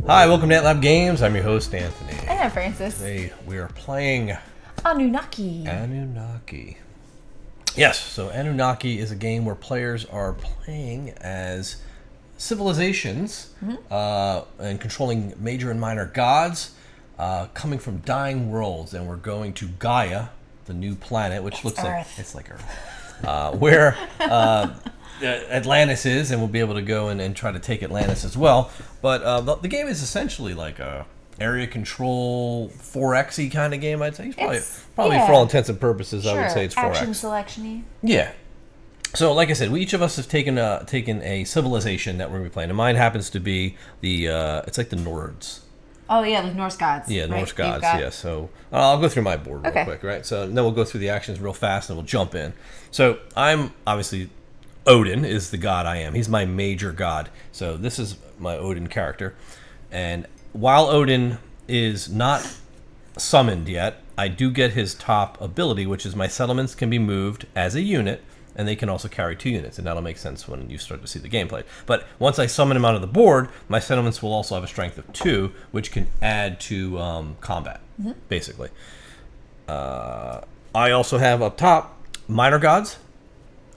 Hi, welcome to Boardgames. I'm your host, Anthony. And I'm Francis. Today we are playing Annunaki. Annunaki. Yes, so Annunaki is a game where players are playing as civilizations and controlling major and minor gods coming from dying worlds. And we're going to Gaia, the new planet, which looks like it's like Earth, where Atlantis is, and we'll be able to go and try to take Atlantis as well. But the game is essentially like a area control 4X-y kind of game, I'd say. It's probably for all intents and purposes, I would say it's 4X. Action selection-y. Yeah. So, like I said, we each of us have taken a civilization that we're going to be playing. And mine happens to be the, it's like the Nords. Oh, yeah, like Norse gods. Yeah, Norse gods, yeah. So, I'll go through my board real quick, right? So, then we'll go through the actions real fast, and we'll jump in. So, I'm obviously... Odin is the god I am. He's my major god. So this is my Odin character. And while Odin is not summoned yet, I do get his top ability, which is my settlements can be moved as a unit, and they can also carry 2 units. And that'll make sense when you start to see the gameplay. But once I summon him onto the board, my settlements will also have a strength of 2, which can add to combat, basically. I also have up top minor gods.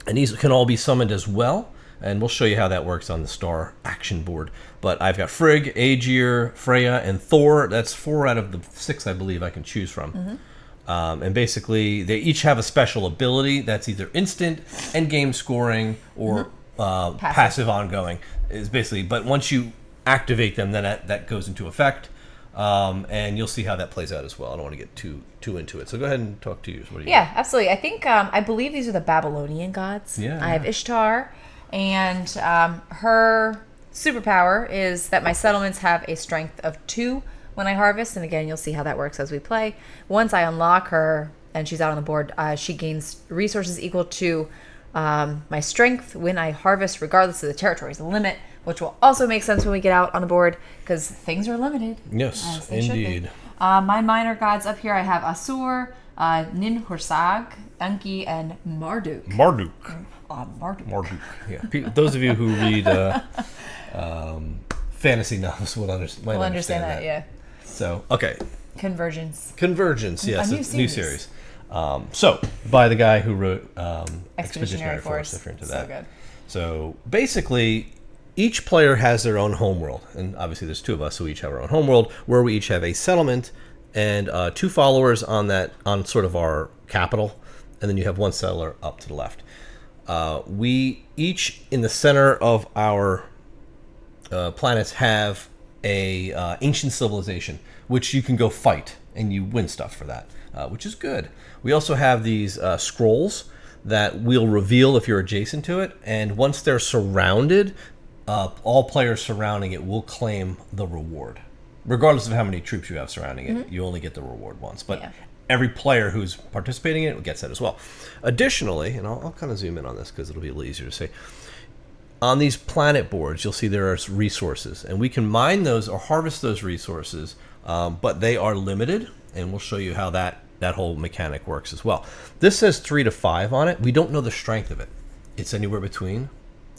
And these can all be summoned as well, and we'll show you how that works on the star action board. But I've got Frigg, Aegir, Freya, and Thor. That's 4 out of the 6, I believe, I can choose from. And basically, they each have a special ability that's either instant, end-game scoring, or passive ongoing. Is basically, but once you activate them, then that goes into effect. And you'll see how that plays out as well. I don't want to get too into it. So go ahead and talk to you. What do you Yeah, absolutely. I think, I believe these are the Babylonian gods. Yeah. I have Ishtar, and her superpower is that my settlements have a strength of 2 when I harvest. And again, you'll see how that works as we play. Once I unlock her and she's out on the board, she gains resources equal to my strength when I harvest, regardless of the territory's limit, which will also make sense when we get out on the board because things are limited. Yes, indeed. My minor gods up here, I have Asur, Ninhursag, Enki, and Marduk. Marduk. Marduk. Yeah. Those of you who read fantasy novels might understand that. Yeah. So, okay. Convergence. Yes, a new series. So, by the guy who wrote Expeditionary Force, if you're into that. Good. So, basically, each player has their own homeworld, and obviously there's 2 of us who each have our own homeworld, where we each have a settlement and 2 followers on sort of our capital, and then you have 1 settler up to the left. We each, in the center of our planets, have a ancient civilization, which you can go fight, and you win stuff for that, which is good. We also have these scrolls that we'll reveal if you're adjacent to it, and once they're surrounded, all players surrounding it will claim the reward. Regardless of how many troops you have surrounding it, you only get the reward once. But every player who's participating in it gets that as well. Additionally, and I'll kind of zoom in on this because it'll be a little easier to say, on these planet boards, you'll see there are resources. And we can mine those or harvest those resources, but they are limited. And we'll show you how that whole mechanic works as well. This says 3 to 5 on it. We don't know the strength of it. It's anywhere between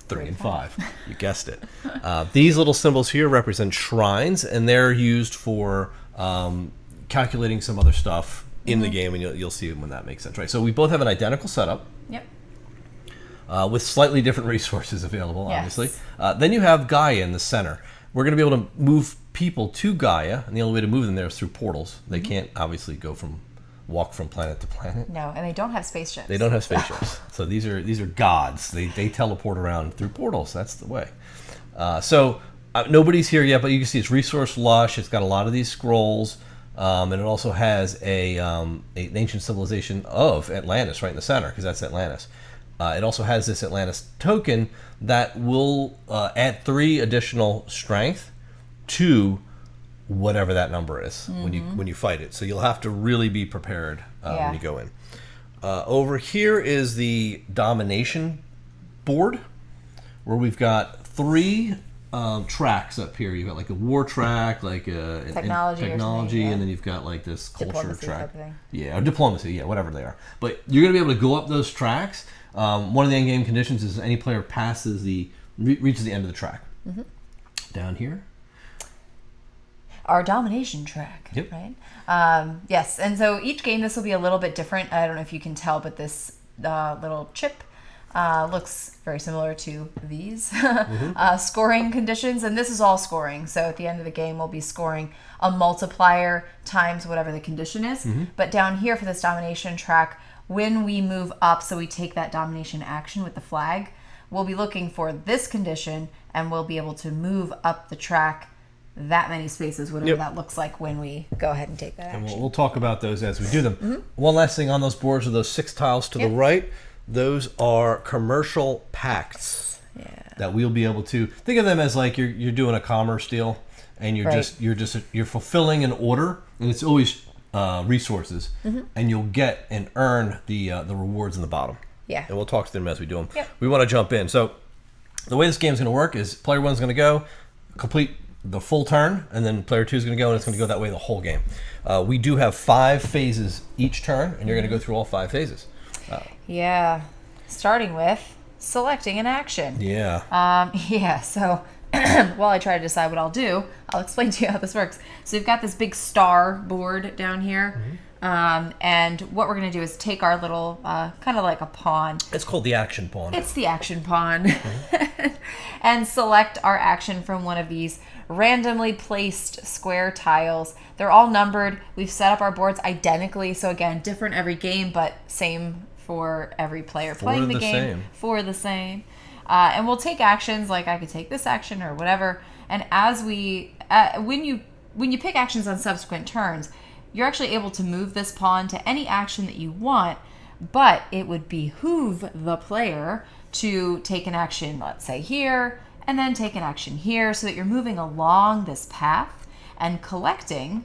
3 and 5. You guessed it. These little symbols here represent shrines, and they're used for calculating some other stuff in the game, and you'll see when that makes sense, right? So we both have an identical setup. Yep. With slightly different resources available, obviously. Then you have Gaia in the center. We're going to be able to move people to Gaia, and the only way to move them there is through portals. They can't obviously walk from planet to planet. No, and they don't have spaceships. They don't have spaceships. So these are gods. They teleport around through portals. That's the way. So nobody's here yet, but you can see it's resource lush. It's got a lot of these scrolls, and it also has an ancient civilization of Atlantis right in the center, because that's Atlantis. It also has this Atlantis token that will add 3 additional strength to whatever that number is when you fight it. So you'll have to really be prepared when you go in. Over here is the Domination board, where we've got 3 tracks up here. You've got like a war track, like a technology, and then you've got like this culture diplomacy track. Type of thing. Yeah, or diplomacy, whatever they are. But you're going to be able to go up those tracks. One of the end-game conditions is any player reaches the end of the track. Down here. our domination track, Yep. right? Yes, and so each game, this will be a little bit different. I don't know if you can tell, but this little chip looks very similar to these scoring conditions, and this is all scoring. So at the end of the game, we'll be scoring a multiplier times whatever the condition is. But down here for this domination track, when we move up, so we take that domination action with the flag, we'll be looking for this condition, and we'll be able to move up the track that many spaces, whatever that looks like when we go ahead and take that action. And we'll talk about those as we do them. One last thing on those boards are those 6 tiles to the right. Those are commercial pacts that we'll be able to think of them as like you're doing a commerce deal, and you're fulfilling an order, and it's always resources, and you'll get and earn the rewards in the bottom. Yeah. And we'll talk to them as we do them. Yep. We want to jump in. So the way this game's going to work is player 1's going to go complete the full turn, and then player 2 is going to go, and it's going to go that way the whole game. We do have 5 phases each turn, and you're going to go through all 5 phases. Starting with selecting an action. Yeah. So while I try to decide what I'll do, I'll explain to you how this works. So we've got this big star board down here. And what we're going to do is take our little, kind of like a pawn. It's called the action pawn. It's the action pawn. And select our action from one of these randomly placed square tiles. They're all numbered. We've set up our boards identically. So again, different every game, but same for every player playing the game. For the same. And we'll take actions, like I could take this action or whatever. And as we, when you pick actions on subsequent turns, you're actually able to move this pawn to any action that you want, but it would behoove the player to take an action, let's say here, and then take an action here, so that you're moving along this path and collecting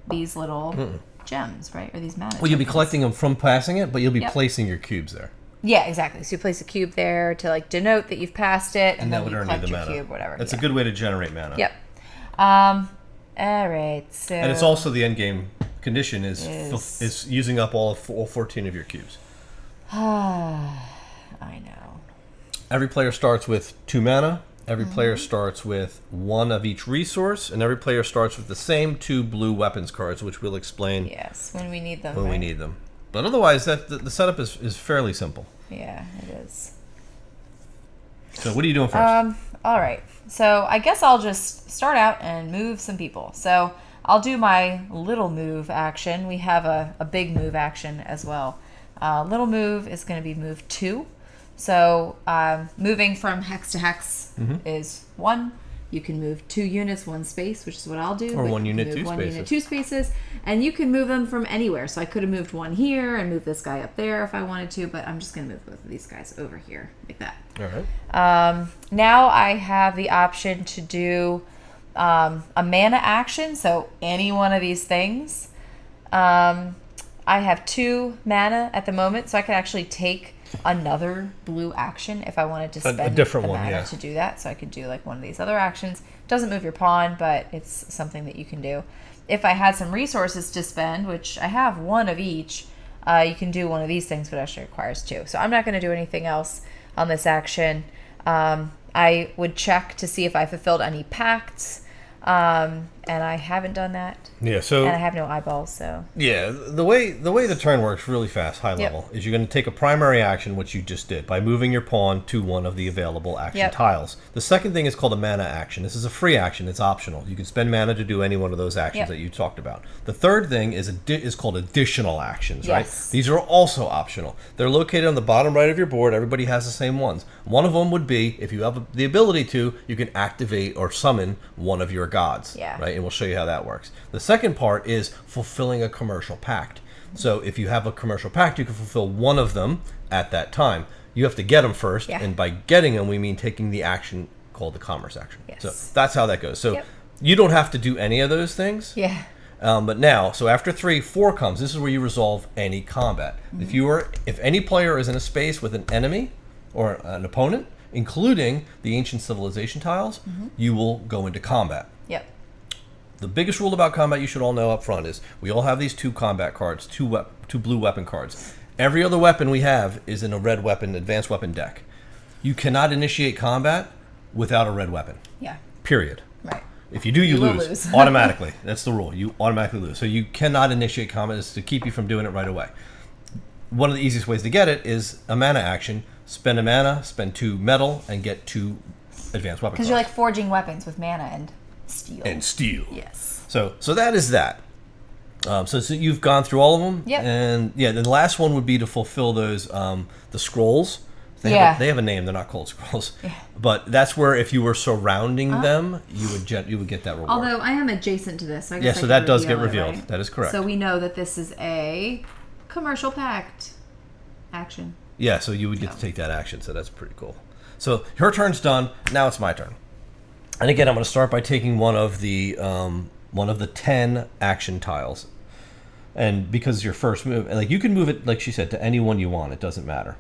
these little gems, right? Or these mana. Well, you'll be collecting them from passing it, but you'll be placing your cubes there. Yeah, exactly. So you place a cube there to like denote that you've passed it, and then that would you earn collect you the your mana. cube, whatever. That's a good way to generate mana. Yep. All right. So. And it's also the end game condition is using up all 14 of your cubes. I know. Every player starts with 2 mana. Every player starts with 1 of each resource, and every player starts with the same 2 blue weapons cards, which we'll explain. Yes, when we need them. When we need them. But otherwise, the setup is fairly simple. Yeah, it is. So what are you doing first? All right. So I guess I'll just start out and move some people. So I'll do my little move action. We have a big move action as well. Little move is going to be move 2. So moving from hex to hex is 1. You can move 2 units, 1 space, which is what I'll do. Or 1 unit, 2 1 spaces. unit, 2 spaces. And you can move them from anywhere. So I could have moved 1 here and moved this guy up there if I wanted to, but I'm just going to move both of these guys over here like that. All right. Now I have the option to do a mana action, so any one of these things. I have 2 mana at the moment, so I could actually take another blue action if I wanted to spend a different the one, mana yeah. to do that. So I could do like one of these other actions. Doesn't move your pawn, but it's something that you can do. If I had some resources to spend, which I have 1 of each, you can do one of these things, but it actually requires 2. So I'm not going to do anything else on this action. I would check to see if I fulfilled any pacts, and I haven't done that. Yeah, so and I have no eyeballs, so yeah, the way the turn works really fast, high level, is you're going to take a primary action, which you just did by moving your pawn to one of the available action tiles. The second thing is called a mana action. This is a free action; it's optional. You can spend mana to do any one of those actions that you talked about. The third thing is called additional actions. Right? These are also optional. They're located on the bottom right of your board. Everybody has the same ones. One of them would be, if you have the ability to, you can activate or summon one of your gods. Right, and we'll show you how that works. The second part is fulfilling a commercial pact. So if you have a commercial pact, you can fulfill one of them at that time. You have to get them first, and by getting them, we mean taking the action called the commerce action. So that's how that goes. So you don't have to do any of those things. But now, so after 3, 4 comes. This is where you resolve any combat. If any player is in a space with an enemy or an opponent, including the ancient civilization tiles, you will go into combat. The biggest rule about combat you should all know up front is we all have these 2 combat cards, 2 blue weapon cards. Every other weapon we have is in a red weapon, advanced weapon deck. You cannot initiate combat without a red weapon. Period. If you do, you will lose. lose. Automatically. That's the rule. You automatically lose. So you cannot initiate combat. It's to keep you from doing it right away. One of the easiest ways to get it is a mana action. Spend a mana, spend 2 metal, and get 2 advanced weapon Because you're like forging weapons with mana and steel. And steel. Yes. So that is that. So you've gone through all of them. Yep. And yeah, then the last one would be to fulfill those the scrolls. They have a name. They're not called scrolls. Yeah. But that's where if you were surrounding them, you would get that reward. Although I am adjacent to this, so I guess so that does get revealed. Right? That is correct. So we know that this is a commercial pact action. Yeah, so you would get to take that action. So that's pretty cool. So her turn's done. Now it's my turn. And again, I'm going to start by taking one of the 10 action tiles. And because your first move, and like you can move it, like she said, to anyone you want. It doesn't matter.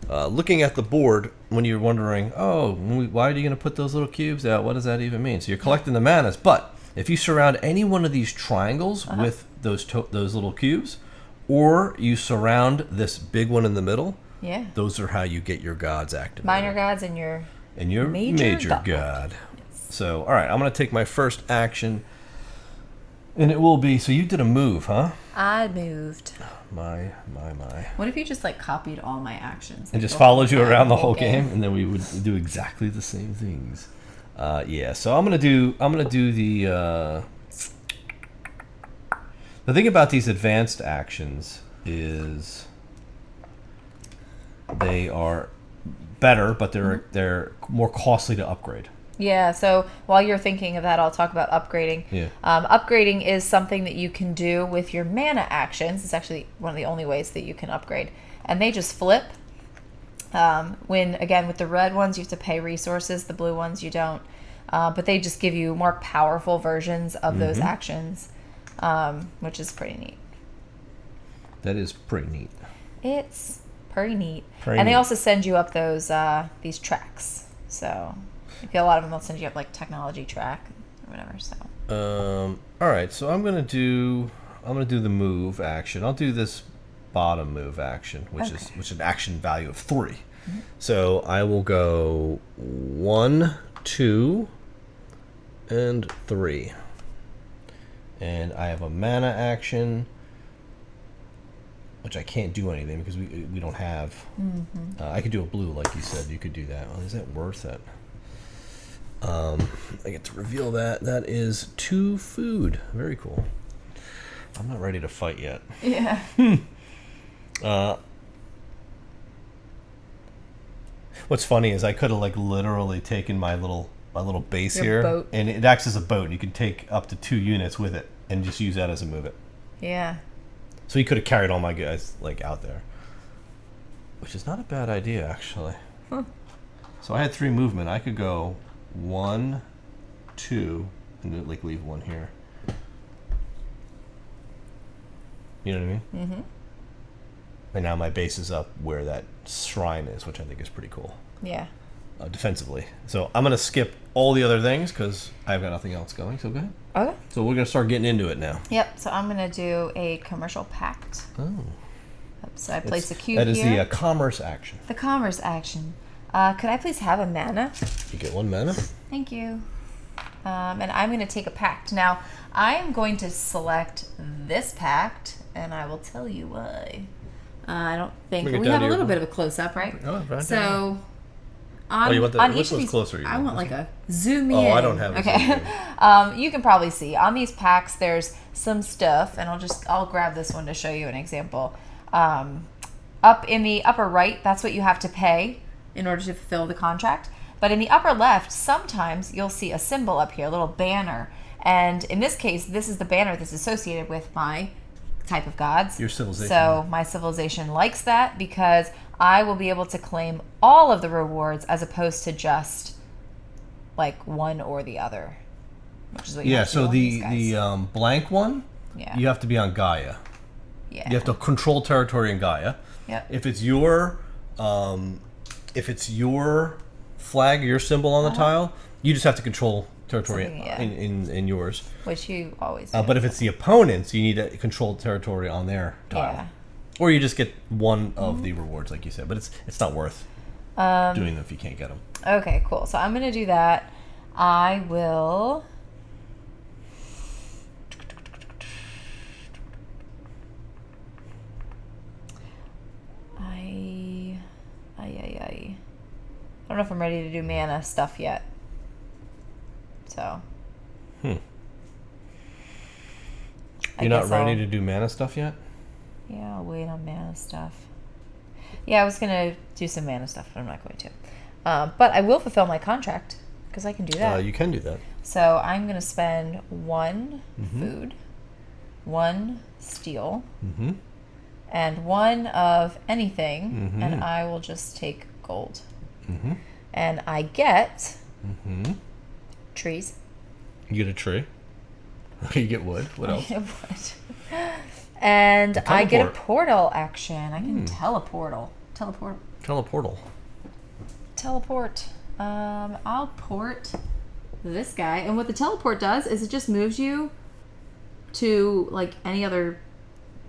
Looking at the board, when you're wondering, why are you going to put those little cubes out? What does that even mean? So you're collecting the manas, but if you surround any one of these triangles with those little cubes, or you surround this big one in the middle, those are how you get your gods activated. Minor gods and your major god. Yes. So, all right, I'm going to take my first action, and it will be. So you did a move, huh? I moved. My. What if you just like copied all my actions and just followed you around the whole game, and then we would do exactly the same things. So I'm gonna do the thing about these advanced actions is they are better, but they're more costly to upgrade. Yeah, so while you're thinking of that, I'll talk about upgrading. Yeah. Upgrading is something that you can do with your mana actions. It's actually one of the only ways that you can upgrade. And they just flip. With the red ones, you have to pay resources. The blue ones, you don't. But they just give you more powerful versions of those actions, which is pretty neat. That is pretty neat. It's pretty neat. They also send you up these tracks. So... a lot of them will send you up like technology track or whatever. So. All right. So I'm gonna do the move action. I'll do this bottom move action, which is an action value of 3. Mm-hmm. So I will go 1, 2, and 3, and I have a mana action, which I can't do anything because we don't have. Mm-hmm. I could do a blue, like you said. You could do that. Well, is that worth it? I get to reveal that. That is 2 food. Very cool. I'm not ready to fight yet. Yeah. What's funny is I could have like literally taken my little base here, boat. And it acts as a boat. You can take up to 2 units with it and just use that as a move it. Yeah. So you could have carried all my guys like out there, which is not a bad idea actually. Huh. So I had 3 movement. I could go 1, 2, and like leave 1 here. You know what I mean? Mm-hmm. And now my base is up where that shrine is, which I think is pretty cool. Yeah. Defensively. So I'm going to skip all the other things because I've got nothing else going. So go ahead. Okay. So we're going to start getting into it now. Yep. So I'm going to do a commercial pact. Oh. So I place a cube that is here. the commerce action. The commerce action. Could I please have a mana? You get 1 mana. Thank you. And I'm going to take a pact. Now, I am going to select this pact, and I will tell you why. I don't think... We have a little bit of a close-up, right? Oh, right. So, you want on which each of one's these... closer? I want like a zoom in. Oh, I don't have a zoom in. You can probably see. On these packs, there's some stuff, and I'll grab this one to show you an example. Up in the upper right, that's what you have to pay in order to fulfill the contract. But in the upper left, sometimes you'll see a symbol up here, a little banner. And in this case, this is the banner that's associated with my type of gods. Your civilization. So my civilization likes that because I will be able to claim all of the rewards as opposed to just like one or the other. Which is what you have to do on these guys. The blank one, you have to be on Gaia. Yeah. You have to control territory in Gaia. Yep. If it's your flag, your symbol on the tile, you just have to control territory in yours. Which you always do. But if it's the opponents, you need to control territory on their tile. Yeah. Or you just get one of the rewards, like you said. But it's not worth doing them if you can't get them. Okay, cool. So I'm going to do that. I will I don't know if I'm ready to do mana stuff yet. So. You're not ready to do mana stuff yet? Yeah, I'll wait on mana stuff. Yeah, I was going to do some mana stuff, but I'm not going to. But I will fulfill my contract, because I can do that. You can do that. So I'm going to spend 1 food, 1 steel, and 1 of anything, and I will just take gold. And I get trees. You get a tree. You get wood. What else? I get wood. And I get a portal action. I can teleport. I'll port this guy. And what the teleport does is it just moves you to like any other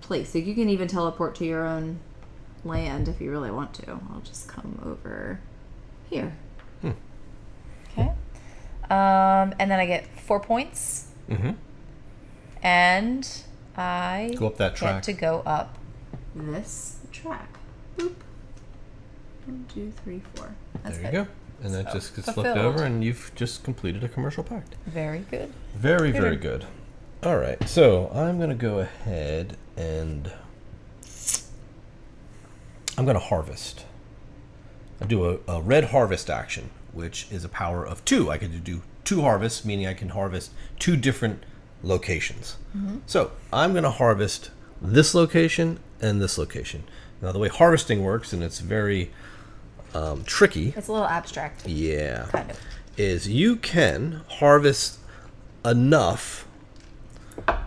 place. So you can even teleport to your own land if you really want to. I'll just come over here. Okay. And then I get 4 points. And I go up that track. Get to go up this track. Boop. 1, 2, 3, 4. That's there you go. And that just gets fulfilled. flipped over, and you've just completed a commercial pact. Very good. Very, very good. All right, so I'm going to go ahead and I'm going to harvest. I do a red harvest action, which is a power of 2. I could do 2 harvests, meaning I can harvest 2 different locations. So I'm going to harvest this location and this location. Now the way harvesting works, and it's very tricky. It's a little abstract. Yeah. Kind of. Is you can harvest enough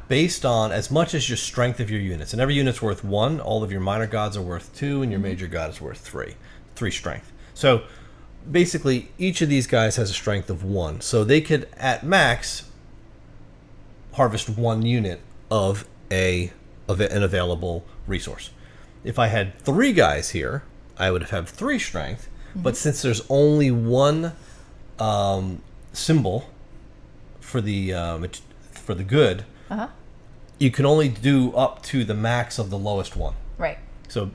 based on as much as your strength of your units. And every unit's worth 1. All of your minor gods are worth 2, and your major god is worth 3. 3 strength. So basically, each of these guys has a strength of 1. So they could, at max, harvest 1 unit of an available resource. If I had 3 guys here, I would have 3 strength. But since there's only 1 symbol for the good, you can only do up to the max of the lowest one. Right. So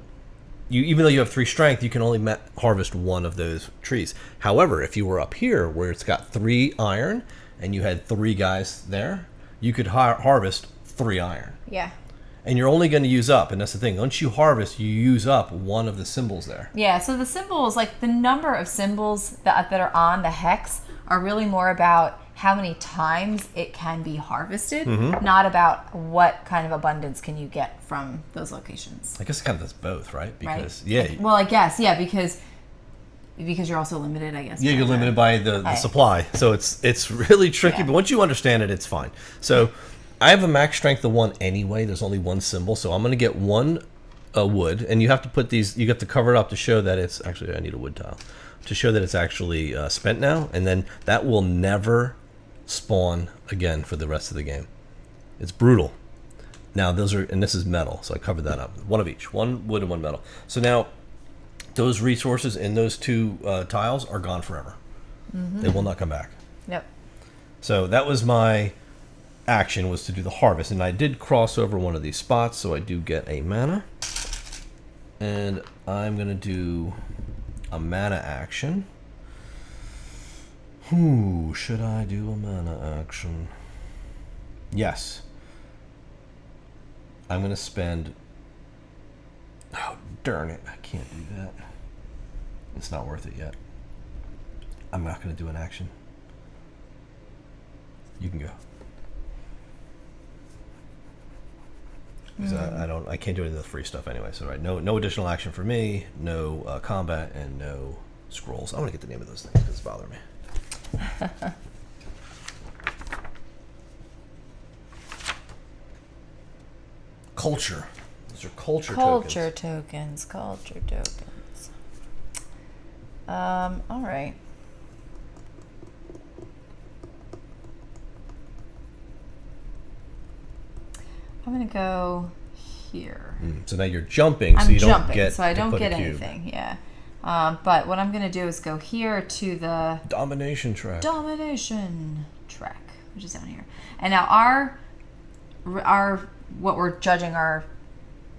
even though you have 3 strength, you can only harvest 1 of those trees. However, if you were up here where it's got 3 iron and you had 3 guys there, you could harvest 3 iron. Yeah. And you're only going to use up, and that's the thing. Once you harvest, you use up 1 of the symbols there. Yeah, so the symbols, like the number of symbols that are on the hex are really more about how many times it can be harvested, not about what kind of abundance can you get from those locations. I guess it kind of does both, right? Because, right? yeah. Well, I guess, yeah, because you're also limited, I guess. Yeah, you're limited by the supply. So it's really tricky, but once you understand it, it's fine. So I have a max strength of 1 anyway. There's only 1 symbol, so I'm going to get 1 wood, and you have to put these. You have to cover it up to show that it's actually. I need a wood tile to show that it's actually spent now, and then that will never spawn again for the rest of the game. It's brutal. Now those are, and this is metal, so I covered that up. 1 of each, 1 wood and 1 metal. So now those resources in those 2 tiles are gone forever. They will not come back. Yep. So that was my action, was to do the harvest, and I did cross over 1 of these spots, so I do get a mana. And I'm gonna do a mana action. Should I do a mana action? Yes. I'm gonna spend. Oh, darn it! I can't do that. It's not worth it yet. I'm not gonna do an action. You can go. Because I can't do any of the free stuff anyway. So no additional action for me, no combat, and no scrolls. I want to get the name of those things because it's bothering me. Culture. Those are culture tokens. Culture tokens. All right. I'm gonna go here. So now you're jumping, so you don't get. So I don't get anything. Yeah. But what I'm gonna do is go here to the Domination track. Which is down here. And now our what we're judging are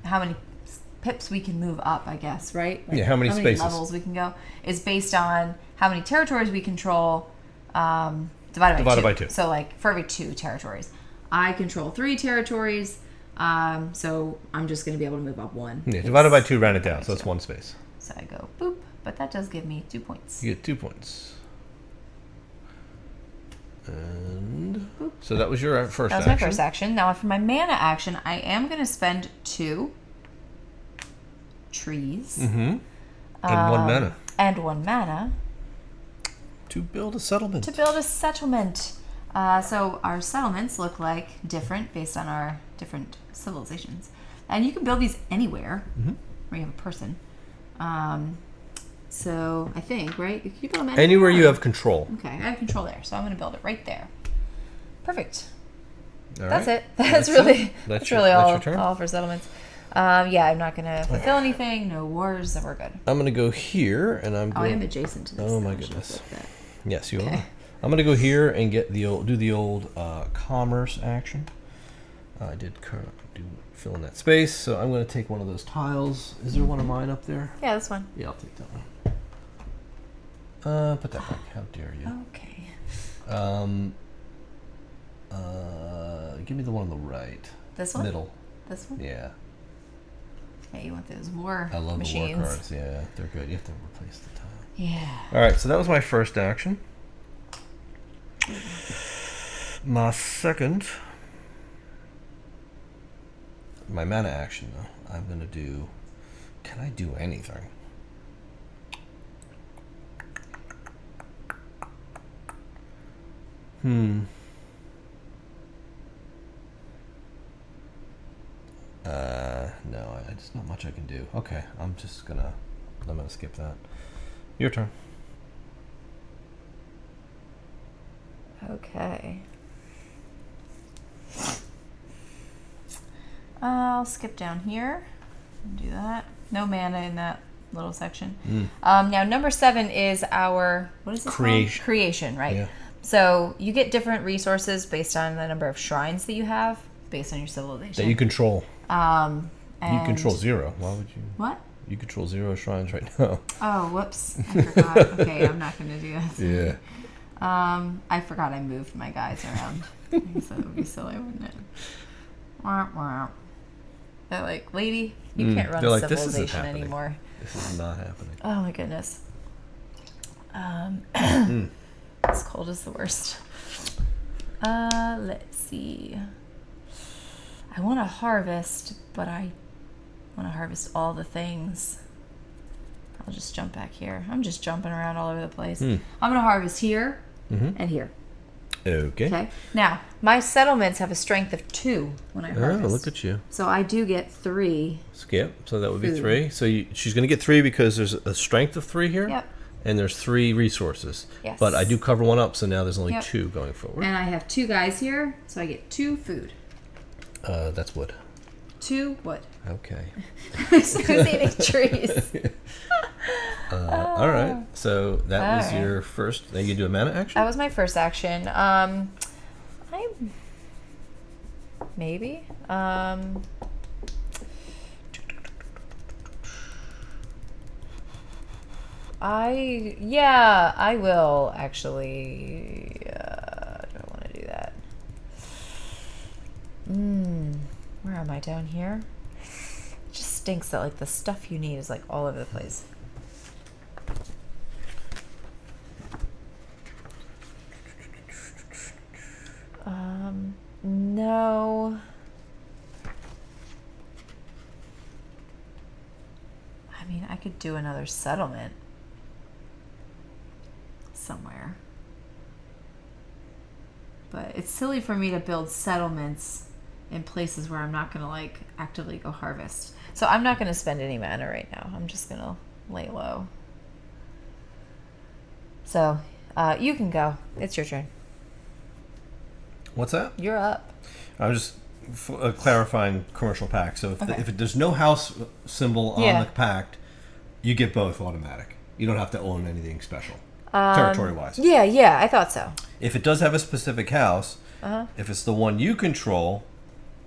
how many pips we can move up, I guess, right? Like Yeah, how many spaces? levels we can go is based on how many territories we control divided by 2. So like for every 2 territories. I control 3 territories, so I'm just going to be able to move up 1. Yeah, divided by 2, round it down, so it's 1 space. So I go boop, but that does give me 2 points. You get 2 points. And so that was your first action. That was my first action. Now for my mana action, I am going to spend 2 trees. Mm-hmm. And 1 mana. And 1 mana. To build a settlement. So our settlements look like different based on our different civilizations. And you can build these anywhere where you have a person. So I think, right? You can build them anywhere you have control. Okay, I have control there. So I'm going to build it right there. Perfect. All That's right. it. That's really all turn? for settlements. Yeah, I'm not going to fulfill anything. No wars. So we're good. I'm going to go here, and I am adjacent to this. Oh my goodness. Yes, you are. I'm going to go here and get the old commerce action. I did fill in that space, so I'm going to take one of those tiles. Is there one of mine up there? Yeah, this one. Yeah, I'll take that one. Put that back. How dare you? Okay. Give me the one on the right. This one? Middle. This one? Yeah. Yeah, you want those war I love machines. the war cards. Yeah, they're good. You have to replace the tile. Yeah. All right, so that was my first action. My second, my mana action, though, I'm going to do... Can I do anything? No, there's not much I can do. Okay, I'm gonna skip that. Your turn. Okay. I'll skip down here and do that. No mana in that little section. Now, number 7 is our, what is this called? Creation, right? Yeah. So you get different resources based on the number of shrines that you have, based on your civilization. That you control. And you control 0. Why would you? What? You control 0 shrines right now. Oh, whoops. I forgot. Okay, I'm not going to do that. Yeah. I forgot I moved my guys around. So it would be silly, wouldn't it? Wah, wah. They're like, lady, you can't run a civilization anymore. This is not happening. Oh my goodness. This cold is the worst. Let's see. I want to harvest, but I want to harvest all the things. I'll just jump back here. I'm just jumping around all over the place. I'm going to harvest here and here. Okay. Now, my settlements have a strength of 2 when I harvest. Oh, look at you. So I do get 3. Skip. So that would be food. 3. So she's going to get 3 because there's a strength of 3 here. Yep. And there's 3 resources. Yes. But I do cover 1 up, so now there's only 2 going forward. And I have 2 guys here, so I get 2 food. That's wood. 2 wood. Okay. Who's eating trees? All right. So that was your first. Now you do a mana action? That was my first action. Maybe. I will actually. Do I want to do that? Where am I down here? It just stinks that like the stuff you need is like all over the place. No. I mean, I could do another settlement somewhere. But it's silly for me to build settlements in places where I'm not going to like actively go harvest. So I'm not going to spend any mana right now. I'm just going to lay low. So you can go. It's your turn. What's that? You're up. I'm just clarifying commercial pact. So if there's no house symbol on the pact, you get both automatic. You don't have to own anything special, territory-wise. Yeah, I thought so. If it does have a specific house, if it's the one you control,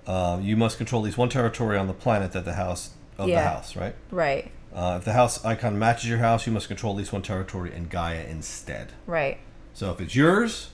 you must control at least 1 territory on the planet that the house of the house, right? Right. If the house icon matches your house, you must control at least one territory in Gaia instead. Right. So if it's yours,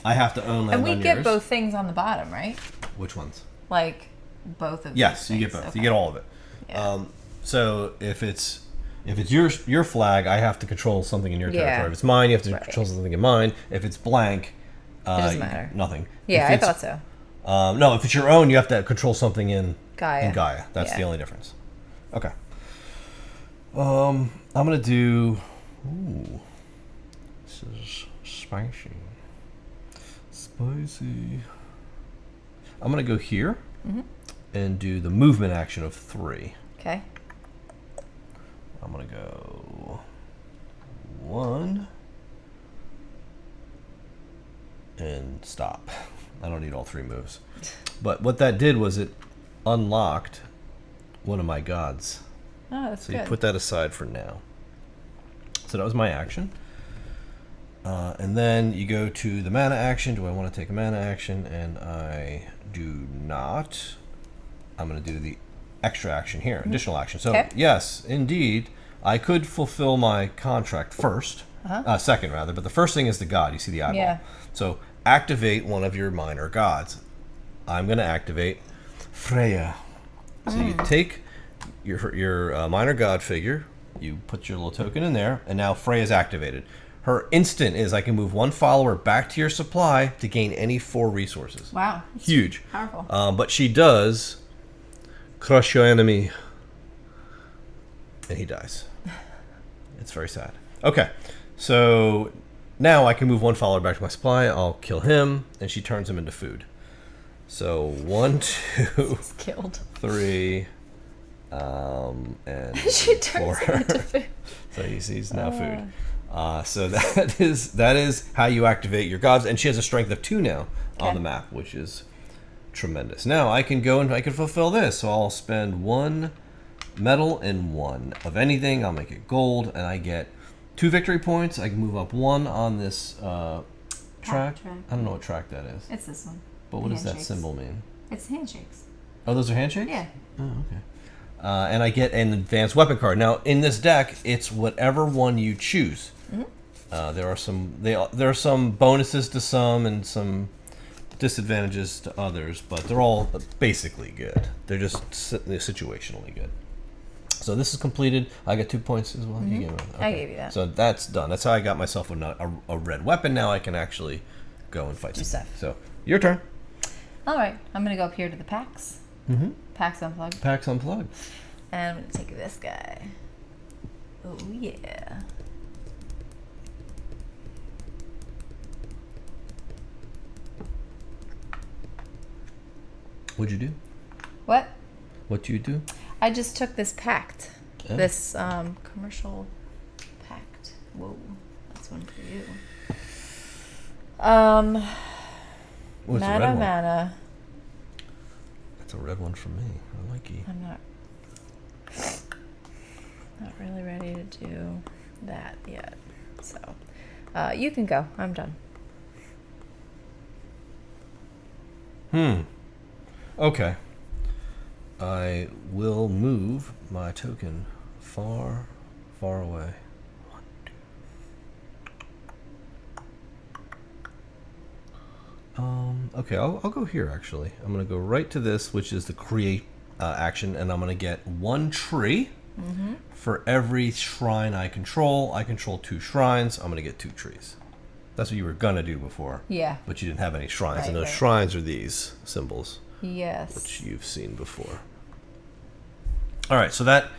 I have to own land on yours. And we get both things on the bottom, right? Which ones? Like both of Yes, these you get things. both. Okay. You get all of it. Yeah. So if it's your flag, I have to control something in your territory. If it's mine, you have to control something in mine. If it's blank, it doesn't matter. Nothing. Yeah, I thought so. No, if it's your own, you have to control something in Gaia. That's the only difference. Okay. I'm gonna do. Ooh, this is spicy. Spicy. I'm gonna go here and do the movement action of 3. Okay. I'm gonna go 1 and stop. I don't need all 3 moves. But what that did was it unlocked one of my gods. Oh, that's so good. You put that aside for now. So that was my action. And then you go to the mana action. Do I want to take a mana action? And I do not. I'm going to do the extra action here, additional action. So yes, indeed, I could fulfill my contract first, second rather, but the first thing is the god. You see the eyeball. Yeah. So activate one of your minor gods. I'm going to activate Freya. So you take your minor god figure, you put your little token in there, and now Freya's activated. Her instant is I can move 1 follower back to your supply to gain any 4 resources. Wow. Huge. Powerful. But she does crush your enemy, and he dies. It's very sad. Okay, so now I can move 1 follower back to my supply. I'll kill him, and she turns him into food. So 1, 2, He's killed. 3, and She turns 4. him into food. So he's now food. So that is how you activate your gods, and she has a strength of 2 now on the map, which is tremendous. Now I can go and I can fulfill this. So I'll spend 1 metal and 1 of anything. I'll make it gold, and I get 2 victory points. I can move up 1 on this track. I don't know what track that is. It's this one. But what does that symbol mean? It's handshakes. Oh, those are handshakes? Yeah. Oh, okay. And I get an advanced weapon card. Now, in this deck, it's whatever one you choose. There are some bonuses to some and some disadvantages to others, but they're all basically good. They're just situationally good. So this is completed. I got 2 points as well. You gave me one. Okay. I gave you that. So that's done. That's how I got myself a red weapon. Now I can actually go and fight stuff. So your turn. All right. I'm going to go up here to the packs. Packs unplugged. Packs unplugged. And I'm going to take this guy. Oh, yeah. What'd you do? What? What do you do? I just took this pact. This commercial pact. Whoa. That's one for you. What's the red one? Mana. That's a red one for me. I like you. I'm not really ready to do that yet. So you can go. I'm done. Okay. I will move my token far, far away. 1, 2. Okay, I'll go here actually. I'm going to go right to this, which is the create action, and I'm going to get 1 tree for every shrine I control. I control 2 shrines. I'm going to get 2 trees. That's what you were going to do before. Yeah. But you didn't have any shrines, Right, and those right. shrines are these symbols. Yes. Which you've seen before. All right, so that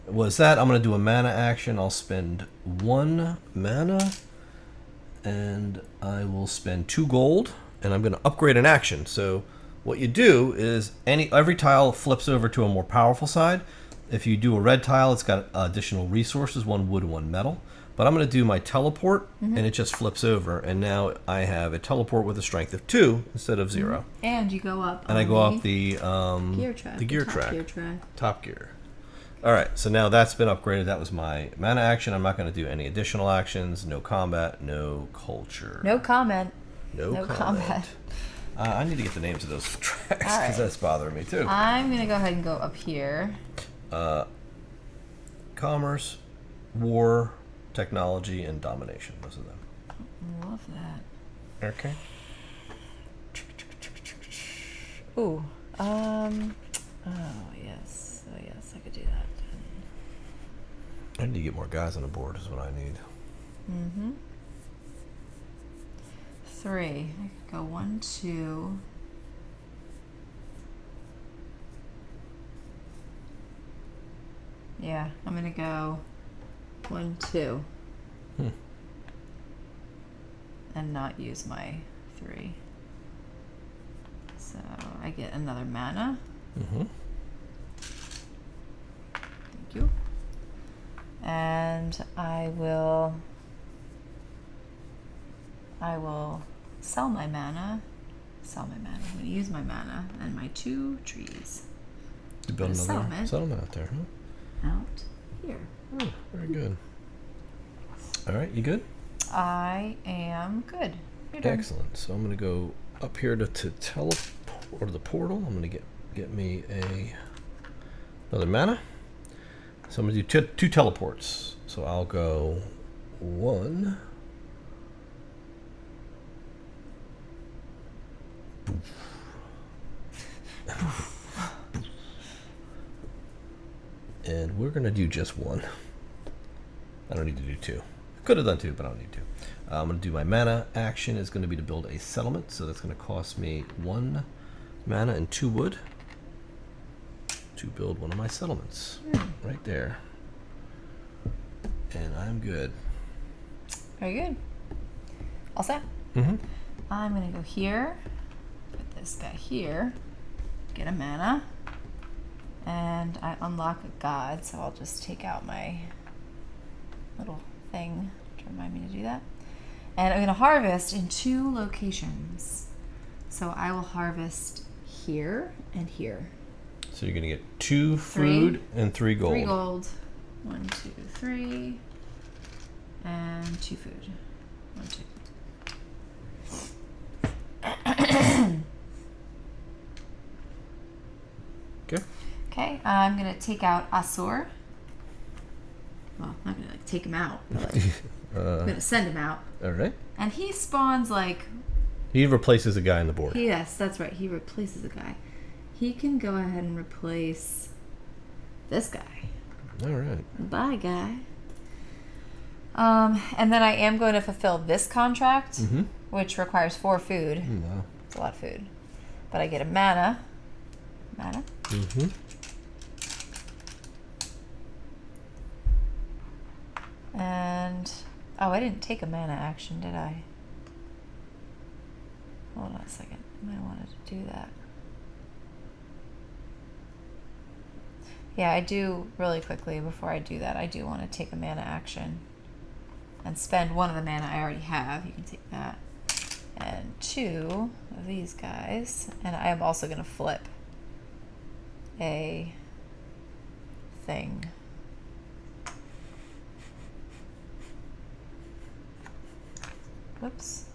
was that. I'm going to do a mana action. I'll spend 1 mana, and I will spend 2 gold, and I'm going to upgrade an action. So what you do is every tile flips over to a more powerful side. If you do a red tile, it's got additional resources, 1 wood, 1 metal. But I'm going to do my teleport, and it just flips over. And now I have a teleport with a strength of 2 instead of 0. And you go up. And I go up the gear track. The gear top track. Gear track. Top gear. All right, so now that's been upgraded. That was my mana action. I'm not going to do any additional actions. No combat, no culture. No comment. No combat. I need to get the names of those tracks because All right. that's bothering me too. I'm going to go ahead and go up here. Commerce, war, technology, and domination. Those are them. Love that. Okay. Ooh. Oh yes. Oh yes, I could do that. I need to get more guys on the board is what I need. 3. I could go 1, 2. Yeah, I'm gonna go 1, 2. And not use my 3. So I get another mana. Thank you. And I will sell my mana. I'm going to use my mana and my 2 trees. You build another settlement out there, huh? Out here. Oh, very good. All right, you good? I am good. You're done. Excellent. So I'm going to go up here to teleport or the portal. I'm going to get me another mana. So I'm going to do 2 teleports. So I'll go 1. And we're going to do just 1. I don't need to do 2. Could have done 2, but I don't need to. I'm going to do my mana action is going to be to build a settlement. So that's going to cost me 1 mana and 2 wood to build one of my settlements. Right there. And I'm good. Very good. All set? I'm going to go here. Put this guy here. Get a mana. And I unlock a god, so I'll just take out my little thing to remind me to do that. And I'm going to harvest in 2 locations. So I will harvest here and here. So you're going to get 2 food and 3 gold. 3 gold. 1, 2, 3. And 2 food. 1, 2. Okay. Okay, I'm going to take out Asur. Well, I'm not going to take him out, but I'm going to send him out. All right. And he spawns He replaces a guy on the board. Yes, that's right. He replaces a guy. He can go ahead and replace this guy. All right. Bye, guy. And then I am going to fulfill this contract, which requires 4 food. Wow. It's a lot of food. But I get a mana. And I didn't take a mana action, did I? Hold on a second. I might want to do that. Yeah, I do really quickly before I do that. I do want to take a mana action and spend 1 of the mana I already have. You can take that. And 2 of these guys. And I am also going to flip a thing. Whoops.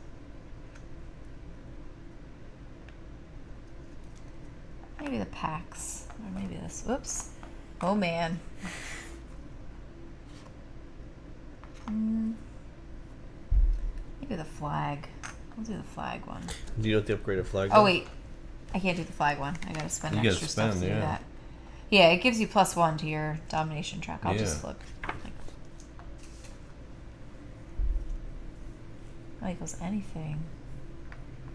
Maybe the packs. Or maybe this. Whoops. Oh, man. Maybe the flag. I'll do the flag one. Do you know what the upgraded flag is? Oh, wait. I can't do the flag one. I gotta spend extra stuff to do that. Yeah, it gives you +1 to your domination track. I'll just flip. Equals anything.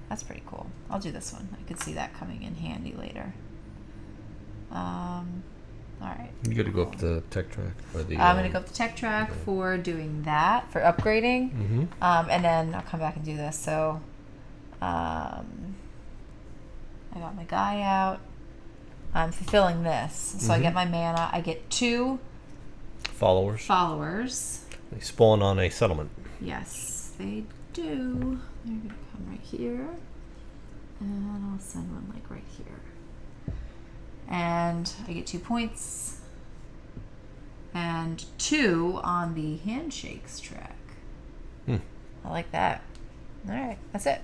That's pretty cool. I'll do this one. I could see that coming in handy later. Alright. You got to go up the tech track. Or the, I'm going to go up the tech track for doing that, for upgrading. And then I'll come back and do this. So, I got my guy out. I'm fulfilling this. So I get my mana. I get 2 followers. They spawn on a settlement. Yes, they do. They're going to come right here. And I'll send one right here. And I get 2 points. And 2 on the handshakes track. I like that. All right, that's it.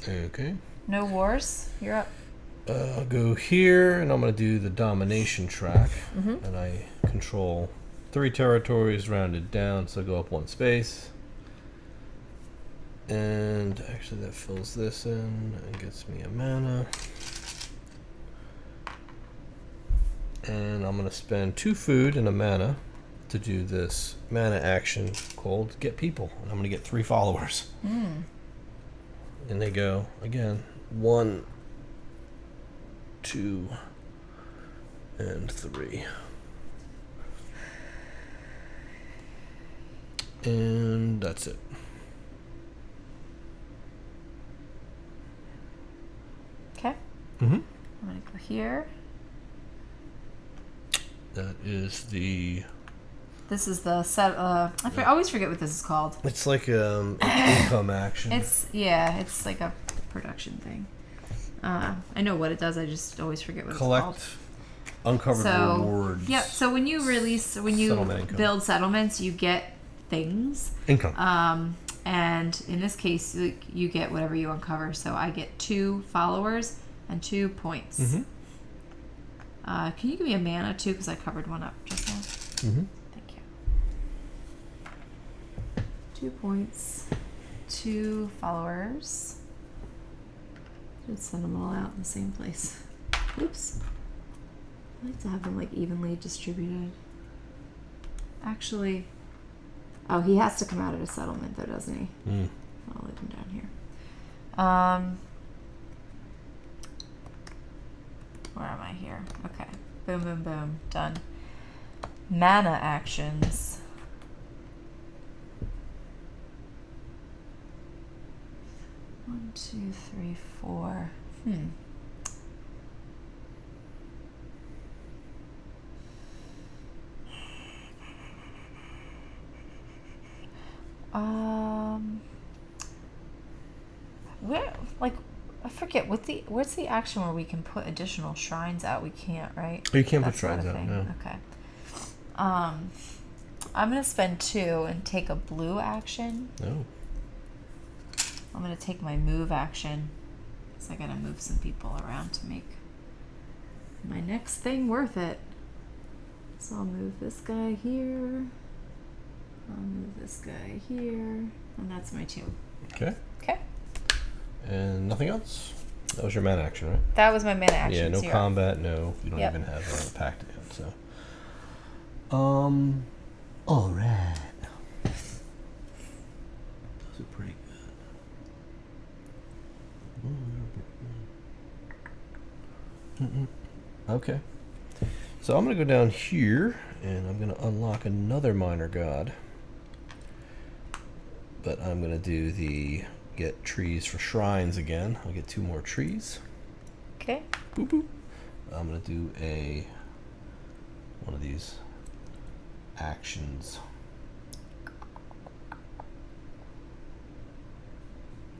Okay. No wars. You're up. I'll go here, and I'm going to do the domination track. And I control 3 territories rounded down, so I go up 1 space. And actually that fills this in and gets me a mana. And I'm going to spend 2 food and a mana to do this mana action called Get People. And I'm going to get 3 followers. And they go, again, 1, 2, and 3. And that's it. Okay. I'm going to go here. That is the... This is the set. I always forget what this is called. It's like an income action. It's like a production thing. I know what it does. I just always forget what it's called. Collect uncovered rewards. Yeah. So when you build settlements, you get things. Income. And in this case, you get whatever you uncover. So I get 2 followers and 2 points. Can you give me a mana too? Because I covered one up just now. Thank you. 2 points, 2 followers. Should send them all out in the same place. Oops. I like to have them like evenly distributed. Actually, oh, he has to come out of a settlement though, doesn't he? I'll leave him down here. Where am I here? Okay. Boom, boom, boom. Done. Mana actions. One, two, three, 4. Where, like, I forget what's the action where we can put additional shrines out? We can't, right? You can't put shrines out. No. Okay. I'm gonna spend 2 and take a blue action. No. I'm gonna take my move action, because I gotta move some people around to make my next thing worth it. So I'll move this guy here. I'll move this guy here, and that's my 2. Okay. Okay. And nothing else? That was your mana action, right? That was my mana action. Yeah, no 0. combat, no. You don't even have a pact yet, so. Alright. Those are pretty good. Okay. So I'm going to go down here, and I'm going to unlock another minor god. But I'm going to do the get trees for shrines again. I'll get 2 more trees. Okay. Boop, boop. I'm going to do one of these actions.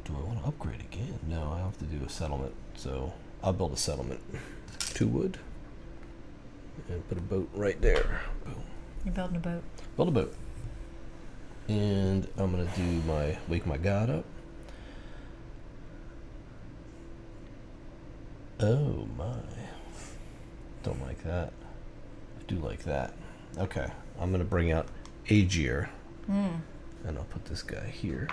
Do I want to upgrade again? No, I have to do a settlement. So I'll build a settlement. 2 wood. And put a boat right there. Boom. You're building a boat. Build a boat. And I'm going to do wake my god up. Oh my. Don't like that. I do like that. Okay. I'm going to bring out Aegir. And I'll put this guy here.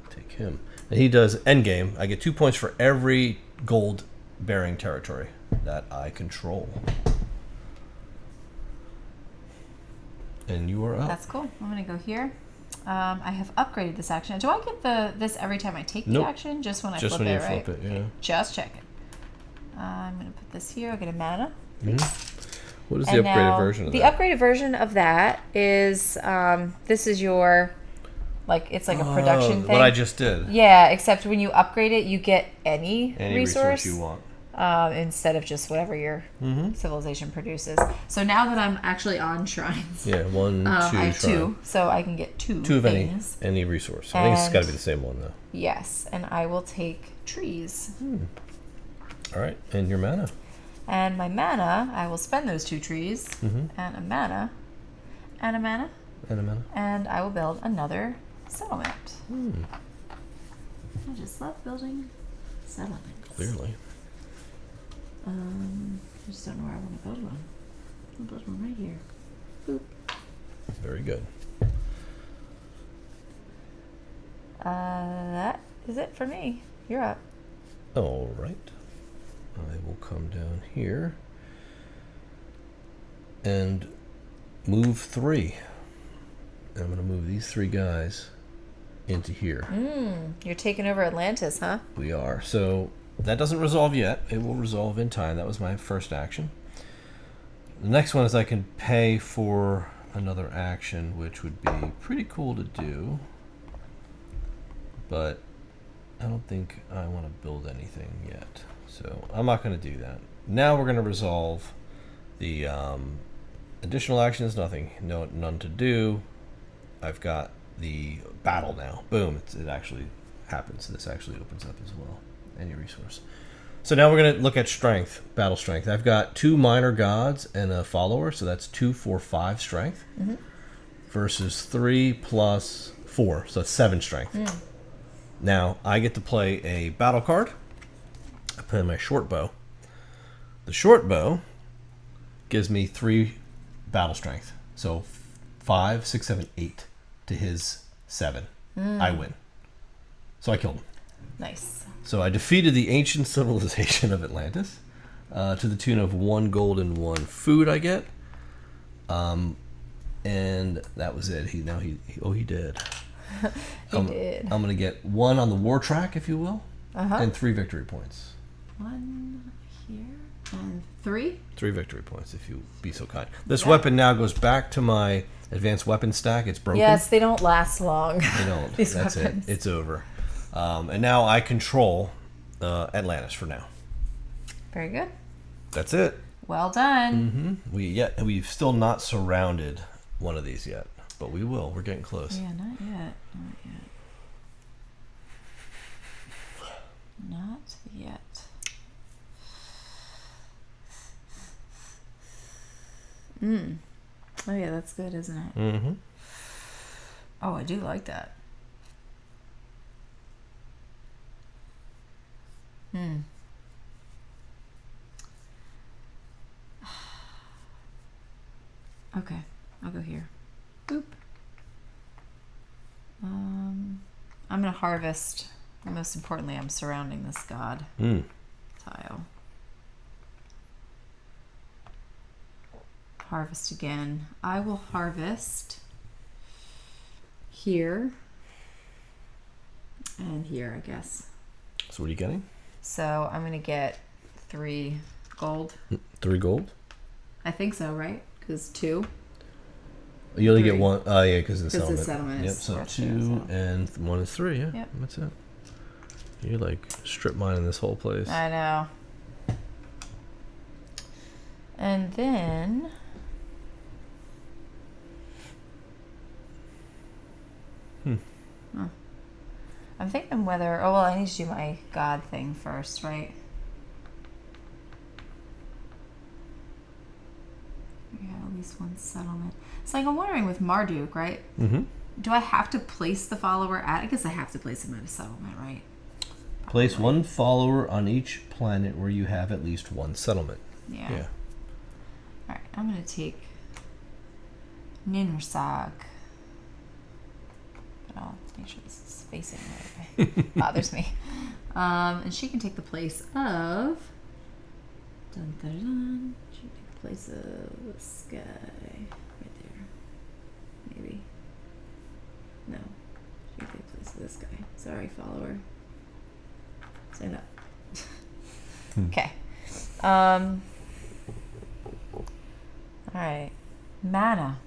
Take him. And he does endgame. I get 2 points for every gold bearing territory that I control. And you are up. That's cool. I'm going to go here. I have upgraded this action. Do I get this every time I take the action? Just when I flip it, right? Just when you flip it, yeah. Just checking. I'm going to put this here. I'll get a mana. What is the upgraded version of that? The upgraded version of that is, this is your, it's like a production thing. What I just did. Yeah, except when you upgrade it, you get any resource you want. Instead of just whatever your civilization produces. So now that I'm actually on shrines. Yeah, 1, 2 I have shrine. 2, so I can get 2 of things. any resource. I think it's got to be the same one, though. Yes, and I will take trees. All right, and your mana. And my mana, I will spend those 2 trees, and a mana, and a mana, and a mana. And I will build another settlement. I just love building settlements. Clearly. I just don't know where I want to build one. I'll build one right here. Boop. Very good. That is it for me. You're up. All right. I will come down here and move 3. I'm going to move these 3 guys into here. You're taking over Atlantis, huh? We are. So that doesn't resolve yet. It will resolve in time. That was my first action. The next one is I can pay for another action, which would be pretty cool to do. But I don't think I want to build anything yet. So I'm not going to do that. Now we're going to resolve the additional actions. None to do. I've got the battle now. Boom. It actually happens. This actually opens up as well. Any resource. So now we're going to look at strength, battle strength. I've got 2 minor gods and a follower, so that's 2, 4, 5 strength. Versus 3 plus 4, so that's 7 strength. Now I get to play a battle card. I play my short bow. The short bow gives me 3 battle strength. So 5, 6, 7, 8 to his 7. I win. So I killed him. Nice. So I defeated the ancient civilization of Atlantis to the tune of 1 gold and 1 food I get. And that was it. He did. He did. I'm going to get 1 on the war track, if you will, and 3 victory points. 1 here and 3? 3 victory points, if you be so kind. This weapon now goes back to my advanced weapon stack. It's broken. Yes, they don't last long. They don't. These That's weapons. it. It's over. And now I control Atlantis for now. Very good. That's it. Well done. We've still not surrounded one of these yet, but we will. We're getting close. Yeah, not yet. Not yet. Oh yeah, that's good, isn't it? Oh, I do like that. Okay, I'll go here. Boop. I'm gonna harvest. And most importantly, I'm surrounding this god tile. Harvest again. I will harvest here and here, I guess. So what are you getting? So I'm gonna get 3 gold. 3 gold? I think so, right? Because 2. You only 3. get 1. Oh, yeah, because of the 'Cause the settlement. settlement Yep, is so worth 2 2, so. and 1 is 3, yeah. Yep. That's it. You're like strip mining this whole place. I know. And then I'm thinking whether I need to do my god thing first, right? We got at least 1 settlement. It's like I'm wondering with Marduk, right? Do I have to place the follower at? I guess I have to place him at a settlement, right? Place 1 follower on each planet where you have at least 1 settlement. Yeah. Yeah. Alright, I'm going to take Ninrsag. But I'll make sure this is facing the right way. Bothers me. And she can take the place of... Dun, dun, dun. She can take the place of this guy right there. Maybe. No. She can take the place of this guy. Sorry, follower. Stand up. Okay. Alright. Mana.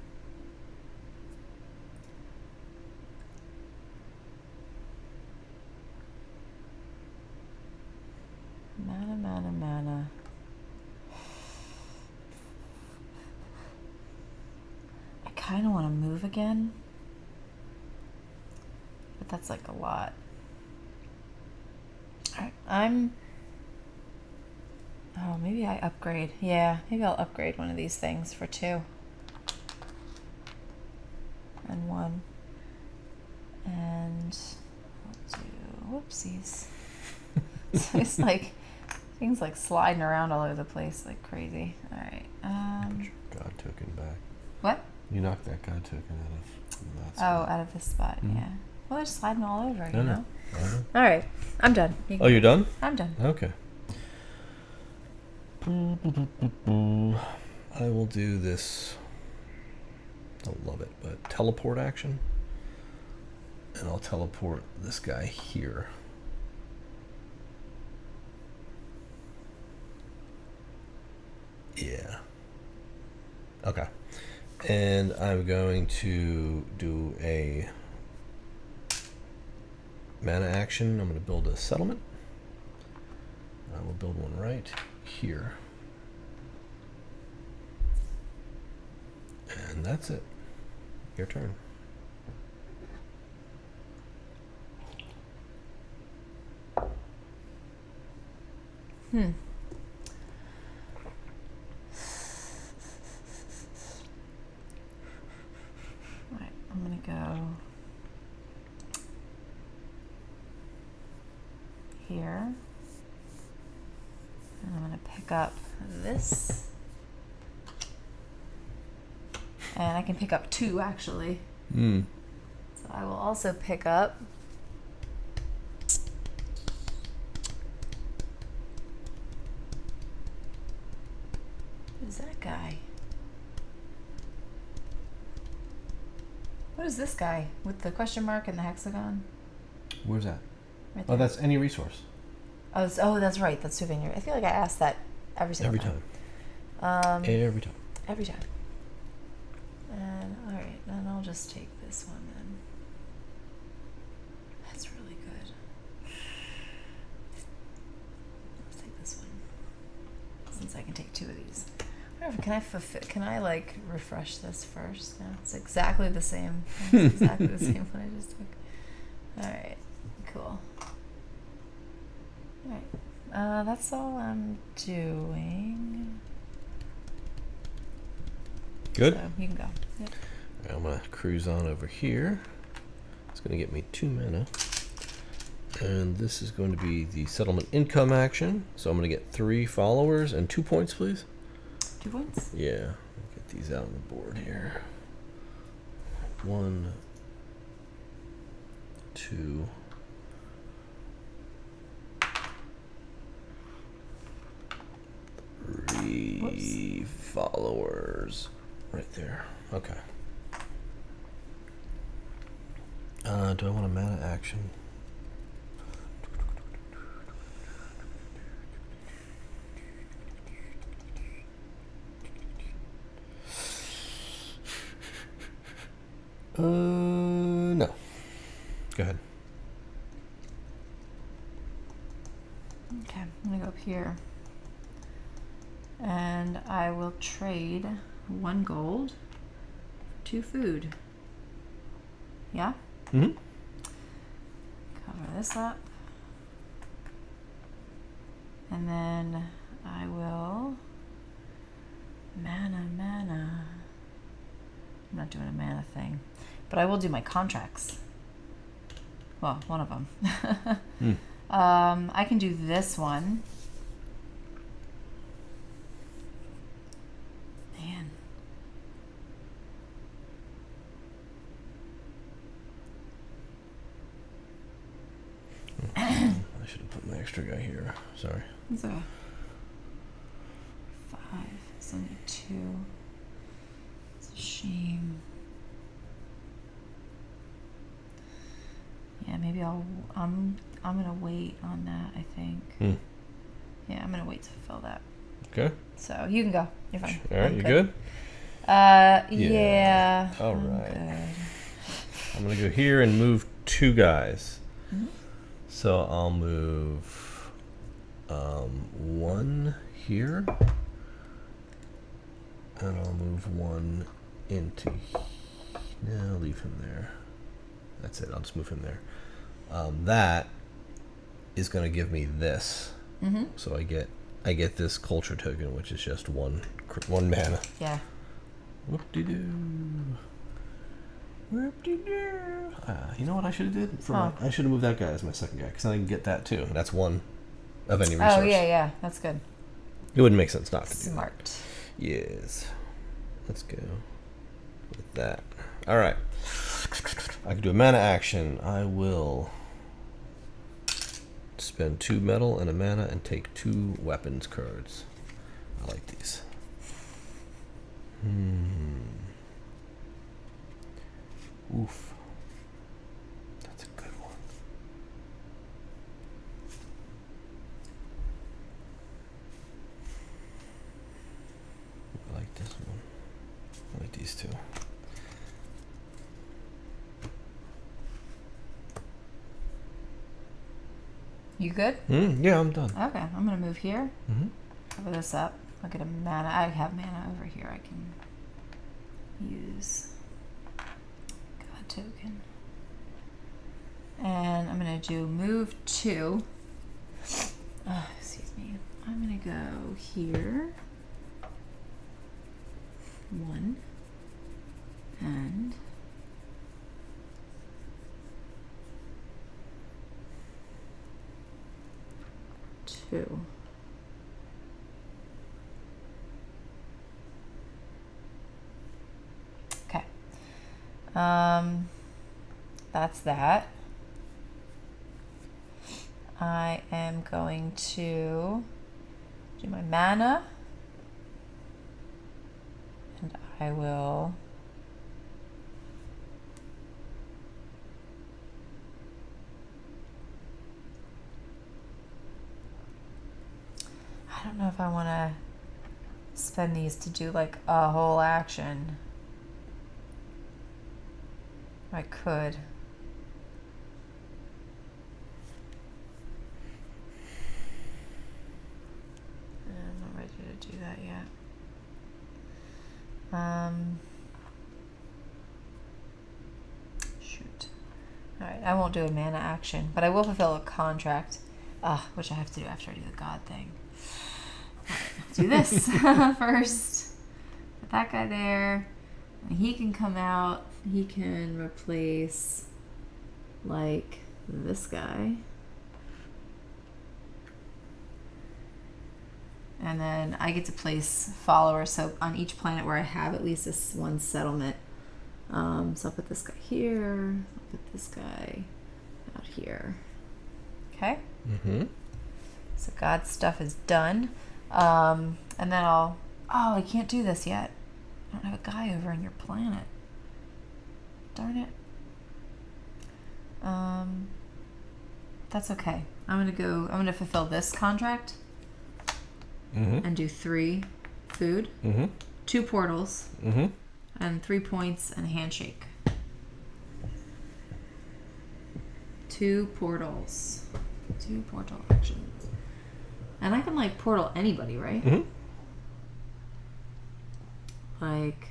Mana. I kind of want to move again. But that's like a lot. Alright, oh, maybe I upgrade. Yeah, maybe I'll upgrade one of these things for 2. And 1. And I'll do... Whoopsies. So it's like Things like sliding around all over the place like crazy. All right. Get your God token back. What? You knocked that God token out of that Oh, spot. out of this spot. Yeah. Well, they're sliding all over. You know. Uh-huh. All right. I'm done. Oh, you're done? I'm done. Okay. I will do this. I love it, but teleport action. And I'll teleport this guy here. Yeah. Okay. And I'm going to do a mana action. I'm going to build a settlement. I will build one right here. And that's it. Your turn. Alright, I'm gonna go here. And I'm gonna pick up this. And I can pick up 2 actually. So I will also pick up who's that guy? What is this guy with the question mark and the hexagon? Where's that? Right Oh, there. that's any resource. Oh, that's right. That's souvenir. I feel like I asked that every single time. Every time. Every time. And all right, then I'll just take this one then. That's really good. Let's take this one since I can take 2 of these. Can I like refresh this first? No, it's exactly the same. It's exactly the same one I just took. All right, cool. All right, that's all I'm doing. Good. So you can go. Yep. Right, I'm gonna cruise on over here. It's gonna get me 2 mana. And this is going to be the settlement income action. So I'm gonna get 3 followers and 2 points, please. 2 points? Yeah. Get these out on the board here. 1, 2. Three followers. Right there. Okay. Do I want a mana action? No. Go ahead. Okay, I'm gonna go up here. And I will trade 1 gold for 2 food. Yeah? Mm-hmm. Cover this up. And then I will mana. I'm not doing a mana thing. But I will do my contracts. Well, one of them. I can do this one. Man. I should have put my extra guy here. Sorry. It's a 5. It's only 2. It's a shame. Yeah, maybe I'm gonna wait on that, I think. Yeah, I'm gonna wait to fill that. Okay. So you can go. You're fine. All right, you good? Yeah. All I'm right. good. I'm gonna go here and move 2 guys. Mm-hmm. So I'll move 1 here, and I'll move 1 into. No, leave him there. That's it. I'll just move him there. That is going to give me this. Mm-hmm. So I get this culture token, which is just one mana. Yeah. Whoop-de-doo. Whoop-de-doo. You know what I should have did? I should have moved that guy as my second guy, because then I can get that too. And that's 1 of any resource. Oh, yeah. That's good. It wouldn't make sense not to do that. Smart. Yes. Let's go with that. All right. I can do a mana action. I will spend 2 metal and a mana and take 2 weapons cards. I like these. Oof. That's a good one. I like this one. I like these 2. You good? Yeah, I'm done. Okay, I'm gonna move here. Cover this up. I'll get a mana. I have mana over here. I can use God token. And I'm gonna do move 2. Excuse me. I'm gonna go here. 1 and 2. Okay. That's that. I am going to do my mana. And I will I don't know if I want to spend these to do like a whole action. I could. I'm not ready to do that yet. Shoot. Alright, I won't do a mana action, but I will fulfill a contract, which I have to do after I do the god thing. Alright, do this first. Put that guy there. And he can come out. He can replace, like, this guy. And then I get to place followers, so on each planet where I have at least this one settlement. So I'll put this guy here. I'll put this guy out here. Okay? So God's stuff is done. And then I'll... Oh, I can't do this yet. I don't have a guy over on your planet. Darn it. That's okay. I'm gonna fulfill this contract. And do 3 food, 2 portals, and 3 points and a handshake. 2 portals. 2 portal actions. And I can, like, portal anybody, right? Like,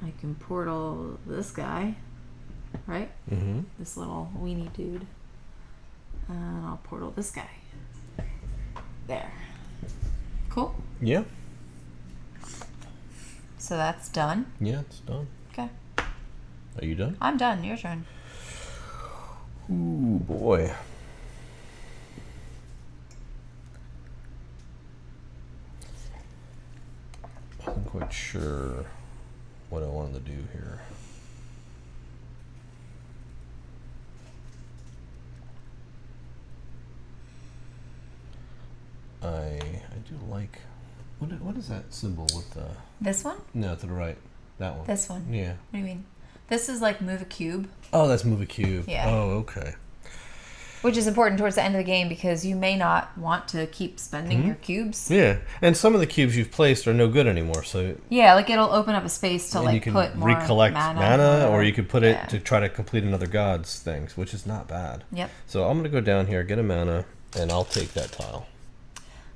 I can portal this guy, right? This little weenie dude. And I'll portal this guy. There. Cool. Yeah. So that's done. Yeah, it's done. Okay. Are you done? I'm done. Your turn. Ooh, boy. I wasn't quite sure what I wanted to do here. I do like... What is that symbol with the... This one? No, to the right. That one. This one. Yeah. What do you mean? This is like move a cube. Oh, that's move a cube. Yeah. Oh, okay. Which is important towards the end of the game because you may not want to keep spending your cubes. Yeah, and some of the cubes you've placed are no good anymore, so... Yeah, like it'll open up a space to, like, you can put more recollect mana or you could put Yeah. it to try to complete another god's things, which is not bad. Yep. So I'm going to go down here, get a mana, and I'll take that tile.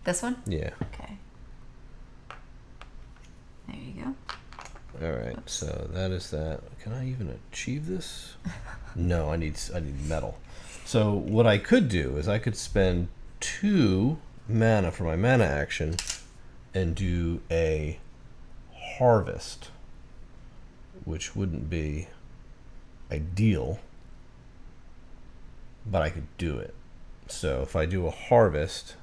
This one? Yeah. Okay. There you go. All right, so that is that. Can I even achieve this? No, I need metal. So what I could do is I could spend 2 mana for my mana action and do a harvest, which wouldn't be ideal, but I could do it. So if I do a harvest,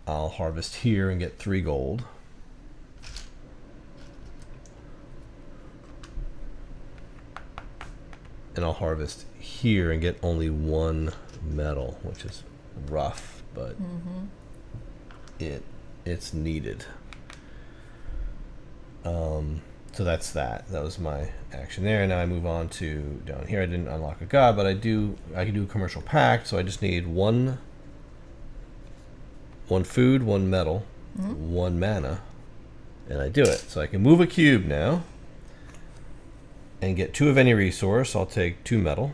I'll harvest here and get 3 gold. And I'll harvest here and get only 1 metal, which is rough, but it's needed. So that's that. That was my action there. Now I move on to down here. I didn't unlock a god, but I can do a commercial pact. So I just need one food, 1 metal, 1 mana, and I do it. So I can move a cube now and get 2 of any resource. I'll take 2 metal.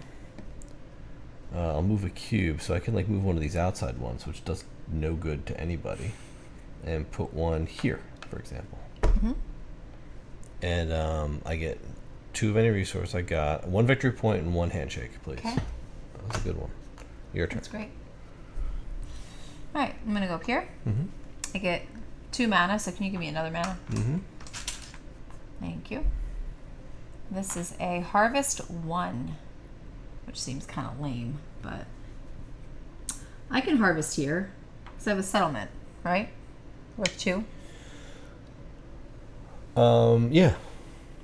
I'll move a cube, so I can like move one of these outside ones, which does no good to anybody, and put one here, for example. And I get 2 of any resource. I got 1 victory point and 1 handshake, please. Okay. That's a good one. Your turn. That's great. All right, I'm gonna go up here. I get 2 mana, so can you give me another mana? Thank you. This is a harvest 1, which seems kind of lame, but I can harvest here because I have a settlement, right? Worth 2. Yeah.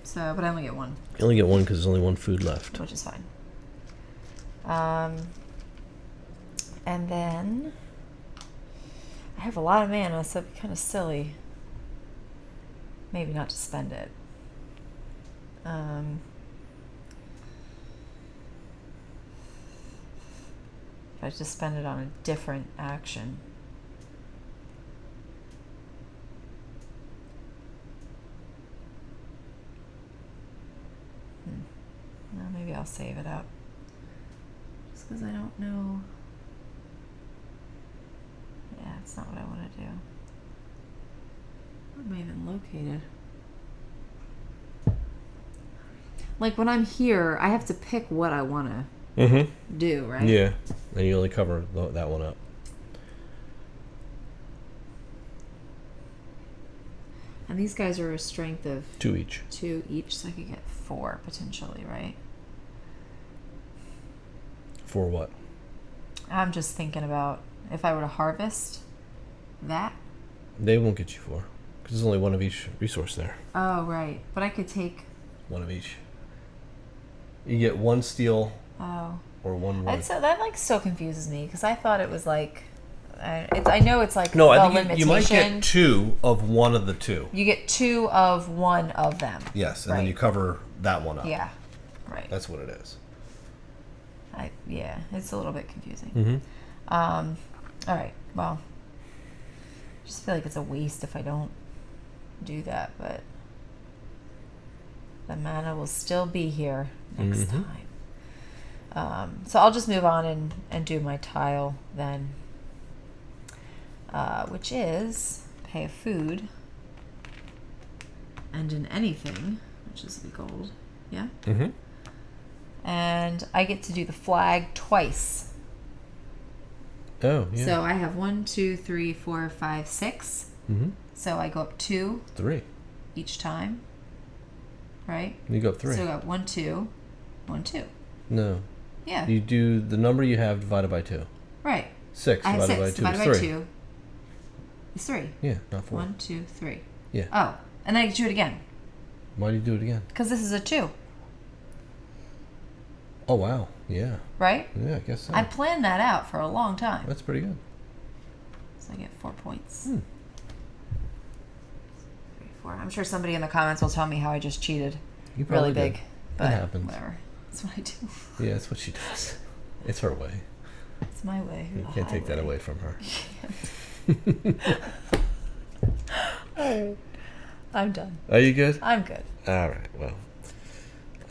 So, but I only get 1. You only get 1 because there's only 1 food left. Which is fine. And then I have a lot of mana, so it'd be kind of silly. Maybe not to spend it. If I just spend it on a different action. Well, maybe I'll save it up. Just because I don't know. Yeah, it's not what I want to do. Where am I even located? Like when I'm here, I have to pick what I want to do, right? Yeah, and you only cover that one up. And these guys are a strength of 2 each. 2 each, so I could get 4 potentially, right? For what? I'm just thinking about if I were to harvest that. They won't get you 4 because there's only 1 of each resource there. Oh, right. But I could take 1 of each. You get 1 steel. Oh. Or 1 wood. So that like still confuses me because I thought it was like, I know it's like no, I think limitation. you might get 2 of 1 of the 2. You get 2 of 1 of them. Yes, and then you cover that one up. Yeah, right. That's what it is. Yeah, it's a little bit confusing. All right, well, I just feel like it's a waste if I don't do that, but the mana will still be here next time. So I'll just move on and do my tile then, which is pay a food and an anything, which is the gold. Yeah? And I get to do the flag twice. Oh, yeah. So I have 1, 2, 3, 4, 5, 6. So I go up 2. 3. Each time. Right? You go up 3. So I got 1, 2, 1, 2. No. Yeah. You do the number you have divided by 2. Right. 6 I have divided 6 by 2 divided by is 3. 2 is 3. Yeah, not 4. 1, 2, 3. Yeah. Oh, and then I get to do it again. Why do you do it again? Because this is a 2. Oh, wow. Yeah. Right? Yeah, I guess so. I planned that out for a long time. That's pretty good. So I get 4 points. 3, 4. I'm sure somebody in the comments will tell me how I just cheated. You probably really big. did. But it happens. whatever. That's what I do. Yeah, that's what she does. It's her way. It's my way. You can't take that away from her. Alright. I'm done. Are you good? I'm good. All right. Well,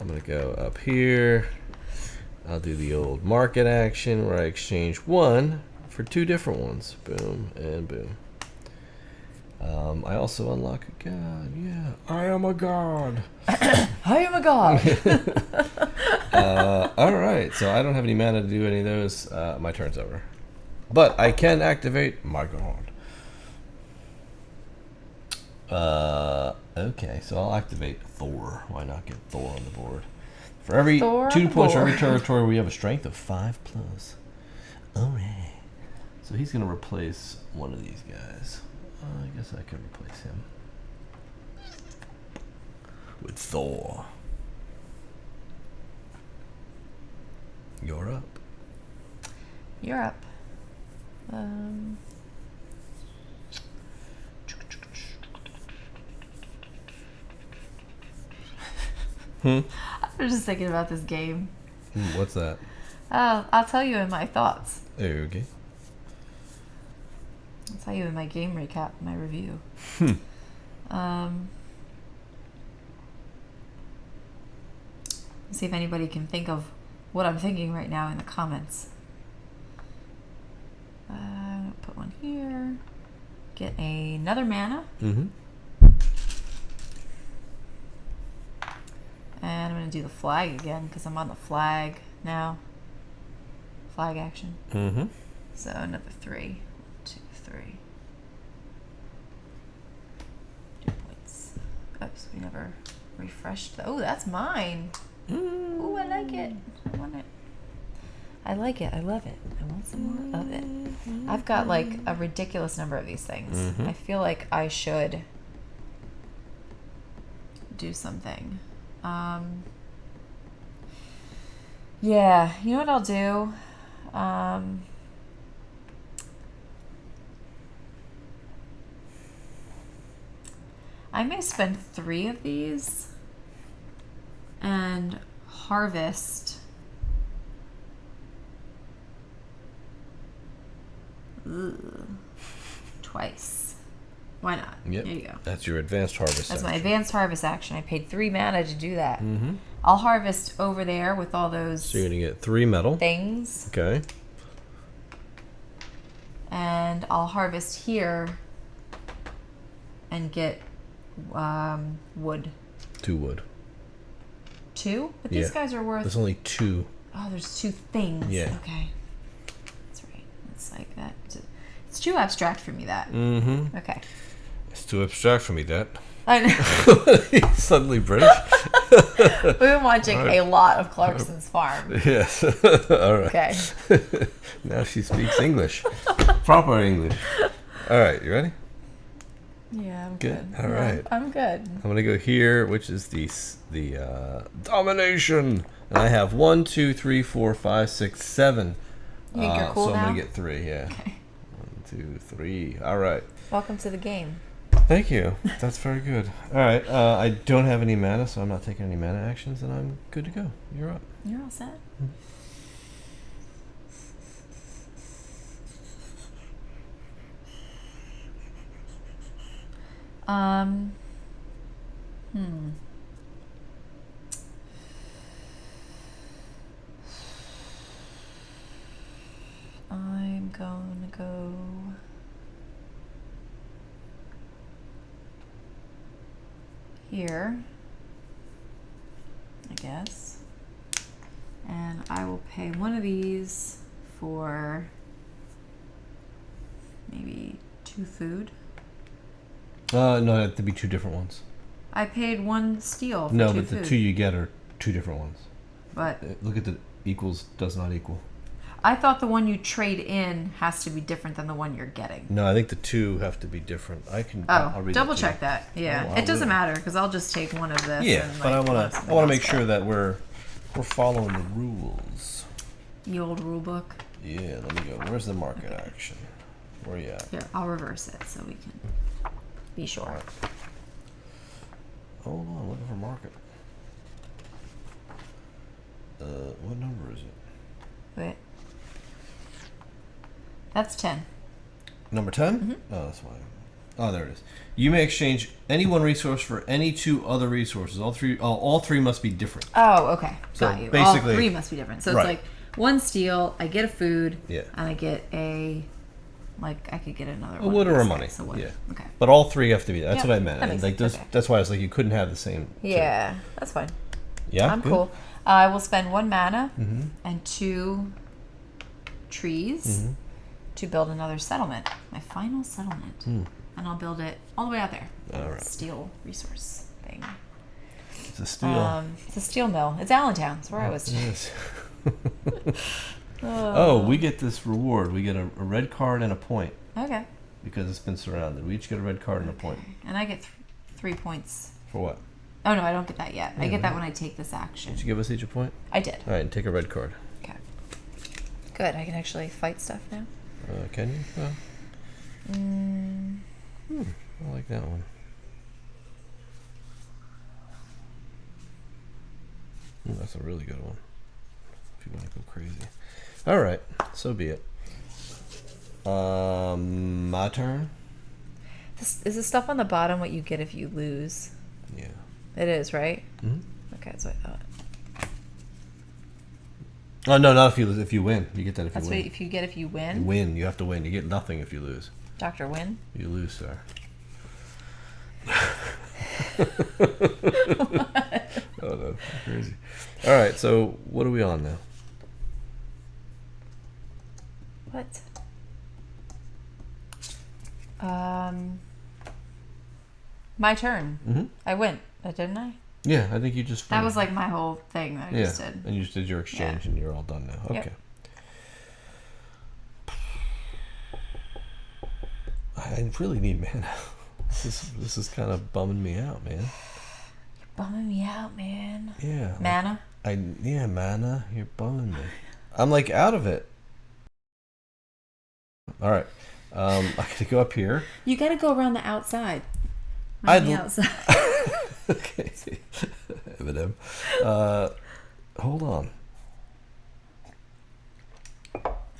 I'm going to go up here. I'll do the old market action where I exchange 1 for 2 different ones. Boom and boom. I also unlock a god. Yeah, I am a god. I am a god. All right. So I don't have any mana to do any of those. My turn's over. But I can activate my god. Okay, so I'll activate Thor. Why not get Thor on the board? For every Thor 2 points for every board. territory, we have a strength of 5+. Alright. So he's going to replace one of these guys. I guess I could replace him with Thor. You're up. You're up. I was just thinking about this game. What's that? I'll tell you in my thoughts. There you go. I'll tell you in my game recap, my review. See if anybody can think of what I'm thinking right now in the comments. Put one here. Get another mana. Mm-hmm. And I'm going to do the flag again because I'm on the flag now. Flag action. Mm-hmm. So another 3. 1, 2, 3. 2 points. Oops, we never refreshed. Oh, that's mine. Ooh, I like it. I want it. I like it. I love it. I want some more of it. I've got like a ridiculous number of these things. Mm-hmm. I feel like I should do something. Yeah, you know what I'll do? I may spend 3 of these and harvest twice. Why not? Yep. There you go. That's your advanced harvest. That's my action. advanced harvest action. I paid 3 mana to do that. Mm-hmm. I'll harvest over there with all those So you're going to get 3 metal. things. Okay. And I'll harvest here and get wood. 2 wood. 2? But these Yeah. guys are worth... There's only 2. Oh, there's 2 things. Yeah. Okay. That's right. It's like that. It's too abstract for me, that. Mm-hmm. Okay. It's too abstract for me, that. I know. He's suddenly British. We've been watching a lot of Clarkson's Farm. Yes. All right. Okay. Now she speaks English. Proper English. All right. You ready? Yeah, I'm Good. good. All right. I'm good. I'm going to go here, which is the Domination. And I have 1, 2, 3, 4, 5, 6, 7. You think you're cool so now? I'm going to get 3, yeah. Okay. 1, 2, 3. All right. Welcome to the game. Thank you. That's very good. All right. I don't have any mana, so I'm not taking any mana actions, and I'm good to go. You're up. You're all set. I'm going to go here, I guess, and I will pay one of these for maybe 2 food. No, it have to be 2 different ones. I paid 1 steel for No, 2 but food. the 2 you get are 2 different ones. But Look at the equals does not equal. I thought the one you trade in has to be different than the one you're getting. No, I think the 2 have to be different. I'll Oh, read double that to you. check that. Yeah, Oh, it doesn't will. matter because I'll just take one of this. Yeah, and, but I want something to else make sure back. that we're following the rules. The old rule book. Yeah, let me go. Where's the market action? Where you at? Here, I'll reverse it so we can be sure. All right. Hold on, looking for market. What number is it? Wait. That's 10. Number 10? Mm-hmm. Oh, that's why. Oh, there it is. You may exchange any one resource for any 2 other resources. All three must be different. Oh, okay. So Got you. basically- All 3 must be different. So Right. it's like 1 steel, I get a food, Yeah. and I get a, like, I could get another A one. wood of or a these money. guys, so wood. Yeah. Okay. But all 3 have to be. That's Yep, what I meant. that And makes like sense. those, Okay. that's why I was like, you couldn't have the same. 2. Yeah, that's fine. Yeah. I'm good. cool. I will spend 1 mana Mm-hmm. and 2 trees to build another settlement. My final settlement. And I'll build it all the way out there. All right. Steel resource thing. Is It's a steel. It's a steel mill. It's Allentown. It's where I was today. Yes. Oh, we get this reward. We get a red card and a point. Okay. Because it's been surrounded. We each get a red card and a point. And I get 3 points. For what? Oh, no, I don't get that yet. I get that when I take this action. Did you give us each a point? I did. All right, and take a red card. Okay. Good. I can actually fight stuff now. Can you? I like that one. That's a really good one. If you want to go crazy. All right, so be it. My turn. Is this stuff on the bottom what you get if you lose? Yeah. It is, right? Mm-hmm. Okay, that's what I thought. Oh no, not if you lose. If you win, you get that if That's you win. what if you get if you win. You win. You have to win. You get nothing if you lose. Dr. Win. You lose, sir. Oh no, crazy. All right, so what are we on now? What? My turn. Mm-hmm. I went, didn't I? Yeah, I think you just. That was like my whole thing that I just did. And you just did your exchange, and you're all done now. Okay. Yep. I really need mana. This is kind of bumming me out, man. You're bumming me out, man. Yeah. Mana? Mana. You're bumming me. I'm like out of it. All right. I gotta go up here. You gotta go around the outside. Outside. Okay. Eminem. Hold on.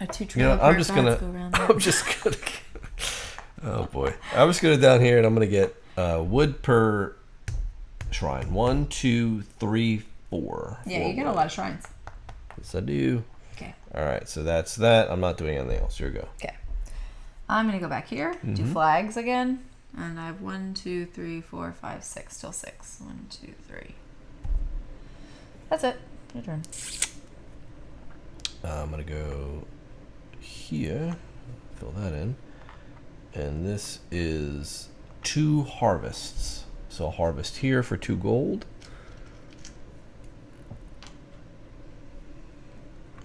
I'm just gonna. Oh boy. I'm just gonna down here and I'm gonna get wood per shrine. 1, 2, 3, 4. Yeah, you get a lot of shrines. Yes, I do. Okay. All right, so that's that. I'm not doing anything else. Here we go. Okay. I'm gonna go back here. Do flags again. And I have 1, 2, 3, 4, 5, 6. Still 6. 1, 2, 3. That's it. Your turn. I'm gonna go here. Fill that in. And this is 2 harvests. So I'll harvest here for 2 gold.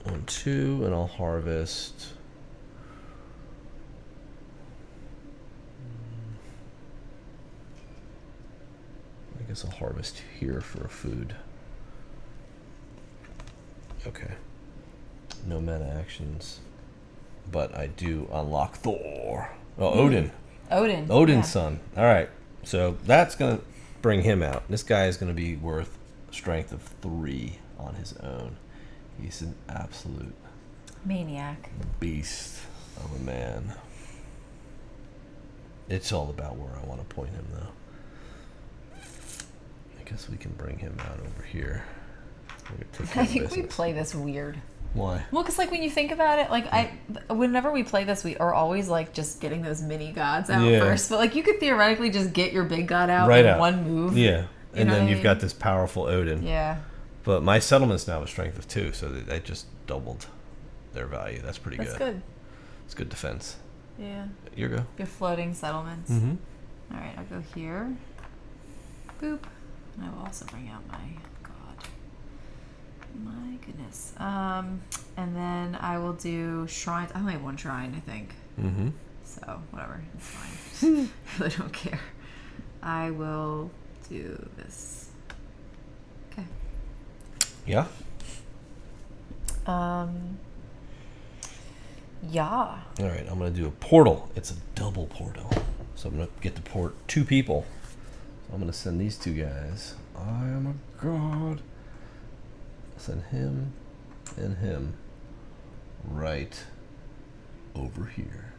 1, 2, and I'll harvest. I guess I'll harvest here for food. Okay. No mana actions. But I do unlock Thor. Oh, Odin. Odin's son. All right. So that's going to bring him out. This guy is going to be worth a strength of 3 on his own. He's an absolute maniac. Beast of a man. It's all about where I want to point him, though. I guess we can bring him out over here. I think we play this weird. Why? Well, because like when you think about it, like whenever we play this, we are always like just getting those mini gods out first. But like you could theoretically just get your big god out in one move. Yeah, and then you've got this powerful Odin. Yeah. But my settlements now have a strength of 2, so that just doubled their value. That's pretty good. That's good. It's good defense. Yeah. Your go. Your floating settlements. Mm-hmm. All right, I'll go here. Boop. And I will also bring out my god. My goodness. And then I will do shrines. I only have 1 shrine, I think. Mm-hmm. So whatever, it's fine. I really don't care. I will do this. Okay. Yeah. Yeah. All right, I'm gonna do a portal. It's a double portal, so I'm gonna get to port 2 people. So I'm gonna send these 2 guys. I am a god. Send him and him right over here.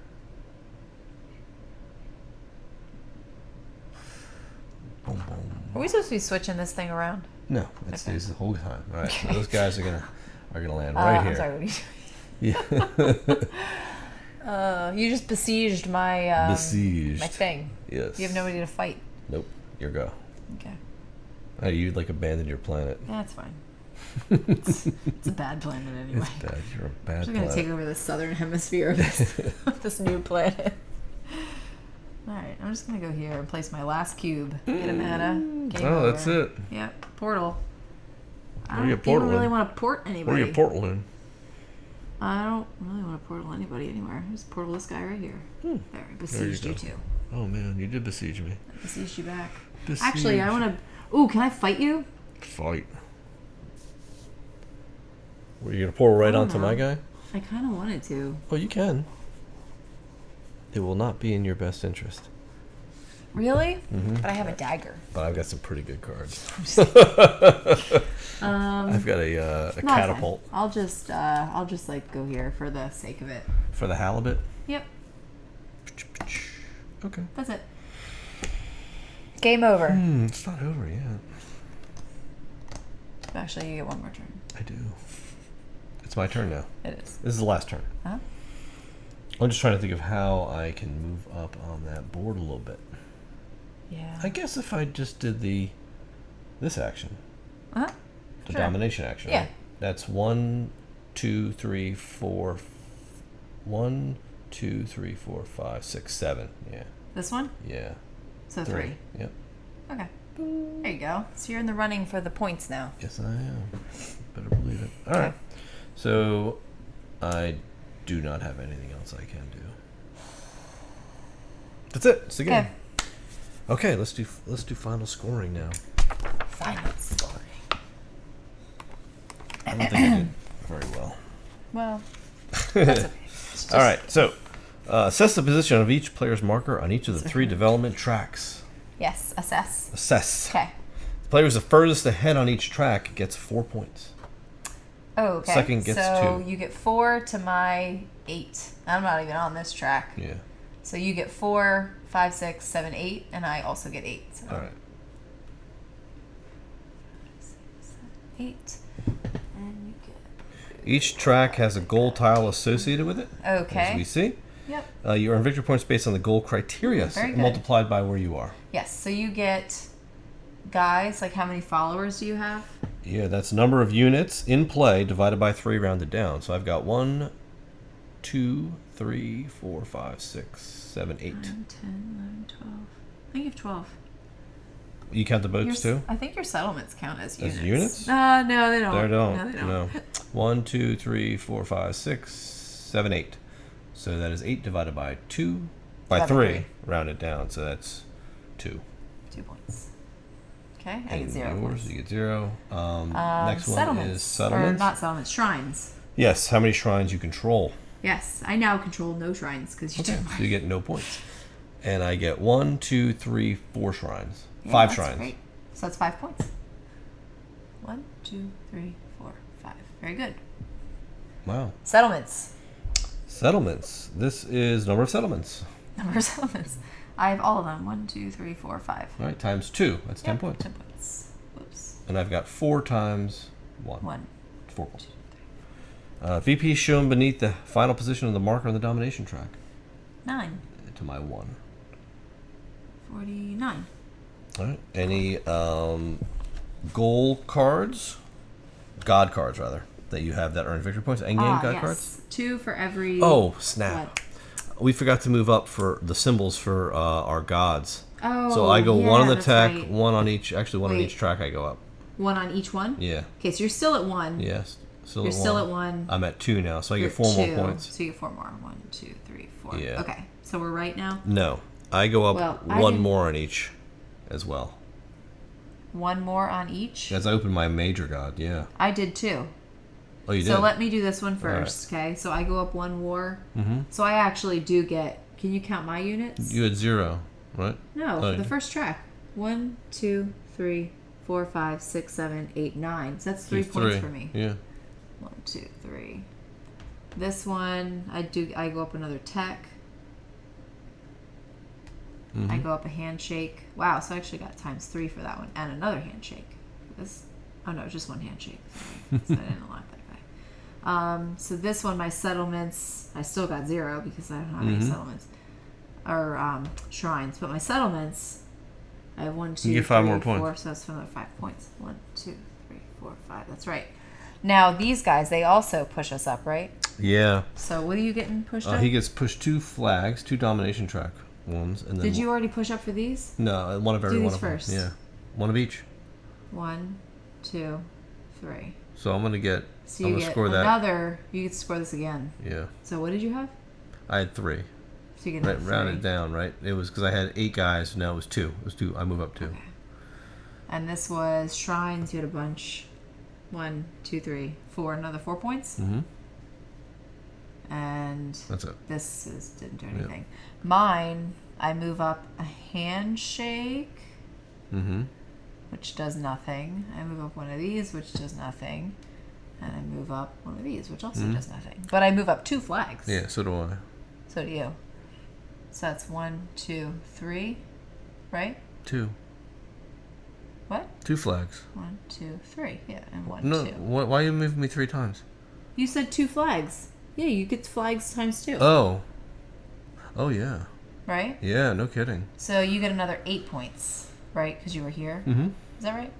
Boom, boom. Are we supposed to be switching this thing around? No, it stays the whole time. All right, so those guys are gonna land right here. I'm sorry, what are you Yeah. you just besieged my my thing. Yes. You have nobody to fight. Nope. Your go. Okay. Oh, you like abandoned your planet. Yeah, that's fine. It's a bad planet anyway. It's bad. You're a bad I'm planet. gonna take over the southern hemisphere of this, of this new planet. All right, I'm just gonna go here and place my last cube. Get a mana. Game Oh, over. that's it. Yep. Portal. I Where are you don't even portaling? really want to port anybody. Where are you portaling? I don't really want to portal anybody anywhere. Just portal this guy right here. There, I besieged you too. Oh man, you did besiege me. I besieged you back. Besiege. Actually, I want to. Ooh, can I fight you? Fight. Were you gonna portal right I don't onto know. my guy? I kind of wanted to. Oh, you can. It will not be in your best interest. Really? Mm-hmm. But I have a dagger. But I've got some pretty good cards. Um, I've got a no, catapult. I'll just like go here for the sake of it. For the halibut? Yep. Okay. That's it. Game over. It's not over yet. Actually, you get one more turn. I do. It's my turn now. It is. This is the last turn. Huh? I'm just trying to think of how I can move up on that board a little bit. Yeah. I guess if I just did this action, Uh-huh. the Sure. domination action, Yeah. right? That's 1, 2, 3, 4. 1, 2, 3, 4, 5, 6, 7. Yeah. This one? Yeah. So 3. Yep. Okay. There you go. So you're in the running for the points now. Yes, I am. Better believe it. All right. So I do not have anything else I can do. That's it. It's the game. Okay, let's do final scoring now. Final scoring. I don't think I did very well. Well, that's okay. All right. So assess the position of each player's marker on each of the 3 development tracks. Yes, assess. Assess. Okay. The player who's the furthest ahead on each track gets 4 points. Oh, okay. Second gets so 2. you get 4 to my 8. I'm not even on this track. Yeah. So you get 4, 5, 6, 7, 8, and I also get 8. So All right. 8. And you get... Each track has a goal tile associated with it. Okay. As we see. Yep. You earn victory points based on the goal criteria Very good. multiplied by where you are. Yes, so you get guys, like how many followers do you have? Yeah, that's number of units in play divided by 3 rounded down. So I've got 1, 2, 3, 4, 5, 6, 7, 8. 9, 10, 11, 12. I think you have 12. You count the boats too? I think your settlements count as units. As units? No, they don't. They don't. No, they don't. No. 1, 2, 3, 4, 5, 6, 7, 8. So that is 8 divided by 2, by 3, rounded down. So that's 2. 2 points. Okay, I And get 0 yours, points. you get 0. Next one is Or settlements. not settlements, shrines. Yes, how many shrines you control. Yes, I now control no shrines because you Okay, took so mine. you get no points. And I get 1, 2, 3, 4 shrines. Yeah, 5 that's shrines. Great. So that's 5 points. 1, 2, 3, 4, 5. Very good. Wow. Settlements. Settlements. This is number of settlements. Number of settlements. I have all of them. 1, 2, 3, 4, 5. All right, times 2. That's 10 points. 10 points. Whoops. And I've got 4 times 1. 1. 4 points. VP is shown beneath the final position of the marker on the domination track. 9. To my 1. 49. All right. Any goal cards? God cards, rather, that you have that earn victory points? Endgame God yes. cards? 2 for every... Oh, snap. What? We forgot to move up for the symbols for our gods. Oh, So I go 1 on the that's tech, right. 1 on each. Actually, 1 on Wait. each track I go up. 1 on each one? Yeah. Okay, so you're still at 1. Yes. You're still at 1. I'm at 2 now, so I You're get 4 2, more points. So you get 4 more. 1, 2, 3, 4. Yeah. Okay, so we're right now. No, I go up Well, I 1 didn't- more on each, as well. 1 more on each. As I open my major god, yeah. I did too. Oh, you did. So let me do this one first, okay? So I go up 1 war. Mm-hmm. So I actually do get. Can you count my units? You had 0, right? No, Oh, for you- the first track. 1, 2, 3, 4, 5, 6, 7, 8, 9. So that's 3 You have points 3. for me. Yeah. 1, 2, 3. This one, I go up another tech. Mm-hmm. I go up a handshake. Wow, so I actually got times 3 for that one. And another handshake. Oh no, just 1 handshake. Sorry. So I didn't unlock that guy. So this one, my settlements, I still got 0 because I don't have any settlements. Or shrines. But my settlements, I have 1, 2, You get 5 3, more points. 4, so that's another 5 points. 1, 2, 3, 4, 5. That's right. Now these guys, they also push us up, right? Yeah. So what are you getting pushed up? He gets pushed 2 flags, 2 domination track ones. And then Did you already push up for these? No, one of every Do one these of them. first. Yeah, one of each. 1, 2, 3. So I'm gonna get. So I'm you gonna get score that. another. You get to score this again. Yeah. So what did you have? I had 3. So you get Rounded down, right? It was because I had 8 guys. Now it was 2. It was 2. I move up 2. Okay. And this was shrines. You had a bunch. 1, 2, 3, 4. Another 4 points. Mm-hmm. And That's it. this didn't do anything. Mine, I move up a handshake, Mm-hmm. which does nothing. I move up one of these, which does nothing. And I move up one of these, which also does nothing. But I move up 2 flags. Yeah, so do I. So do you. So that's 1, 2, 3, right? 2. What? 2 flags. 1, 2, 3. Yeah, and 1, No, 2. why are you moving me 3 times? You said 2 flags. Yeah, you get flags times 2. Oh. Oh, yeah. Right? Yeah, no kidding. So you get another 8 points, right? Because you were here. Mm-hmm. Is that right?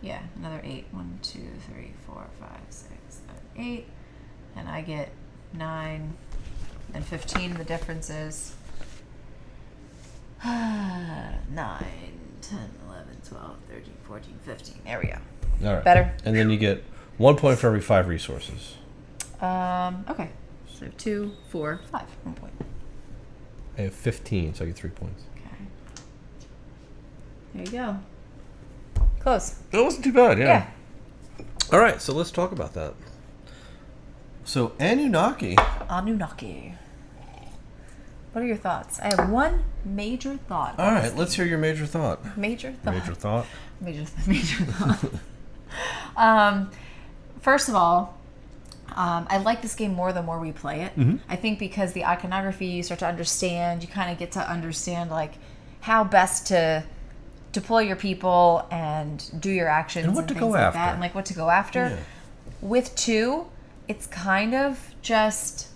Yeah, another 8. 1, 2, 3, 4, 5, 6, 7, 8. And I get 9 and 15. The difference is 9, 10, 11, 12, 13, 14, 15. There we go. All right. Better? And then you get 1 point for every 5 resources. Okay. So 2, 4, 5. 1 point. I have 15, so I get 3 points. Okay. There you go. Close. That wasn't too bad, Yeah. All right, so let's talk about that. So Anunnaki. Anunnaki. What are your thoughts? I have one major thought. All right, let's hear your major thought. Major thought. Major thought. Major thought. First of all, I like this game more the more we play it. Mm-hmm. I think because the iconography, you start to understand, you kind of get to understand like how best to deploy your people and do your actions And what to things go like after. that, and like what to go after. Yeah. With 2, it's kind of just,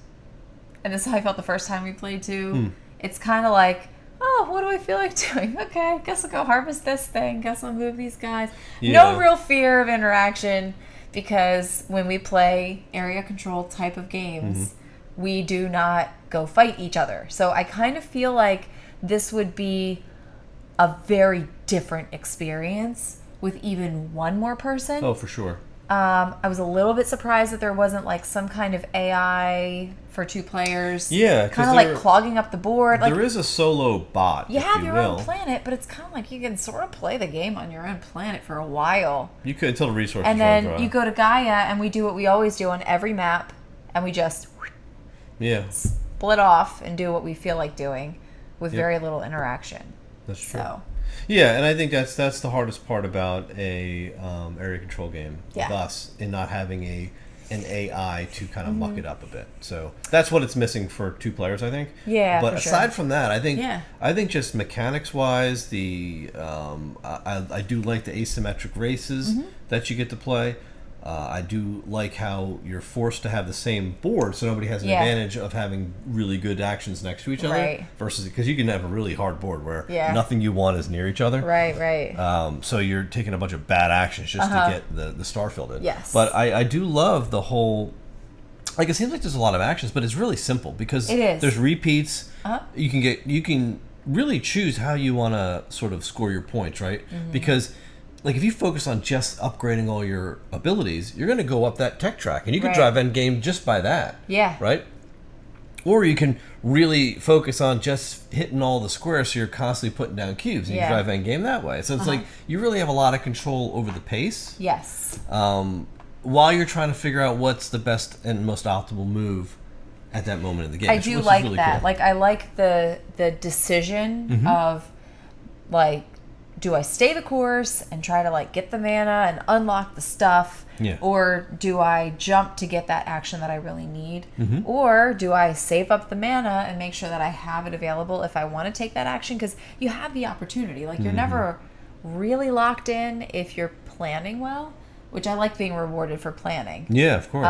and this is how I felt the first time we played 2. It's kind of like, oh, what do I feel like doing? Okay, I guess I'll go harvest this thing. Guess I'll move these guys. Yeah. No real fear of interaction because when we play area control type of games, we do not go fight each other. So I kind of feel like this would be a very different experience with even one more person. Oh, for sure. I was a little bit surprised that there wasn't like some kind of AI for 2 players. Yeah, 'cause kind of like clogging up the board. Like there is a solo bot. you if have you your will. own planet, but it's kind of like you can sort of play the game on your own planet for a while. You could until the resources And run then dry. you go to Gaia, and we do what we always do on every map, and we just Yeah, split off and do what we feel like doing with very little interaction. that's true. So Yeah, and I think that's the hardest part about a area control game Yeah. with us in not having an AI to kind of muck it up a bit. So that's what it's missing for 2 players, I think. Yeah, But for sure. aside from that, I think Yeah. just mechanics wise, I do like the asymmetric races that you get to play. I do like how you're forced to have the same board, so nobody has an Yeah. advantage of having really good actions next to each other. Right. Versus because you can have a really hard board where Yeah. nothing you want is near each other. right. So you're taking a bunch of bad actions just to get the star filled in. Yes. But I do love the whole. Like, it seems like there's a lot of actions, but it's really simple because It is. there's repeats. You can really choose how you want to sort of score your points, right? Because like if you focus on just upgrading all your abilities, you're going to go up that tech track, and you can Right. drive end game just by that. Yeah. Right. Or you can really focus on just hitting all the squares, so you're constantly putting down cubes, and you Yeah. drive end game that way. So it's like you really have a lot of control over the pace, Yes. while you're trying to figure out what's the best and most optimal move at that moment in the game. I which do is like really that. cool. Like I like the decision of like, do I stay the course and try to like get the mana and unlock the stuff, Yeah. or do I jump to get that action that I really need, or do I save up the mana and make sure that I have it available if I want to take that action? Because you have the opportunity. Like you're never really locked in if you're planning well, which I like being rewarded for planning. Yeah, of course.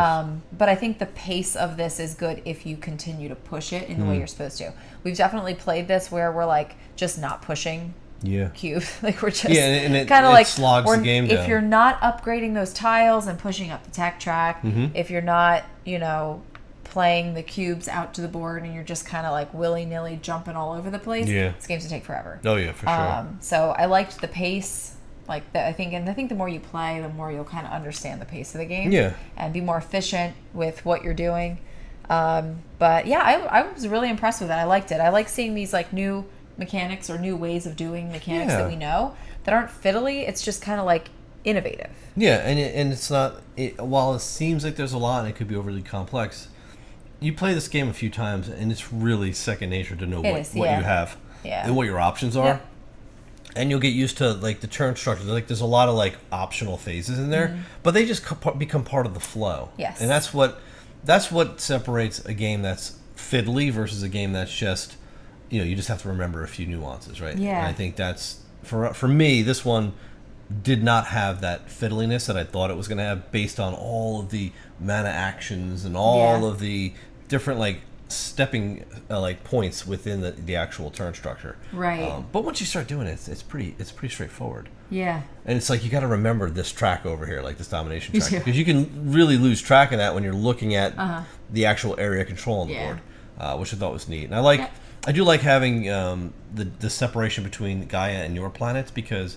But I think the pace of this is good if you continue to push it in the way you're supposed to. We've definitely played this where we're like just not pushing yeah. cube. Like we're just And it kind of like slogs the game if down. you're not upgrading those tiles and pushing up the tech track, if you're not, playing the cubes out to the board and you're just kind of like willy-nilly jumping all over the place, this game's gonna take forever. Oh yeah, for sure. So I liked the pace, like I think the more you play, the more you'll kind of understand the pace of the game. Yeah. And be more efficient with what you're doing. But yeah, I was really impressed with it. I liked it. I like seeing these like new mechanics or new ways of doing mechanics that we know that aren't fiddly. It's just kind of like innovative. Yeah, and it's not. While it seems like there's a lot and it could be overly complex, you play this game a few times and it's really second nature to know what you have and what your options are. Yep. And you'll get used to like the turn structure. Like there's a lot of like optional phases in there, but they just become part of the flow. Yes, and that's what separates a game that's fiddly versus a game that's just, you just have to remember a few nuances, right? Yeah. And I think that's for me. This one did not have that fiddliness that I thought it was going to have, based on all of the mana actions and all of the different like stepping like points within the actual turn structure. Right. But once you start doing it, it's pretty straightforward. Yeah. And it's like you got to remember this track over here, like this domination track, because you can really lose track of that when you're looking at the actual area control on the board, which I thought was neat. And I do like having the separation between Gaia and your planets, because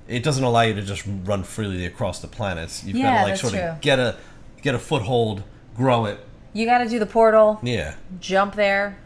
it doesn't allow you to just run freely across the planets. You've got to like sort of get a foothold, grow it. You got to do the portal. Yeah. Jump there.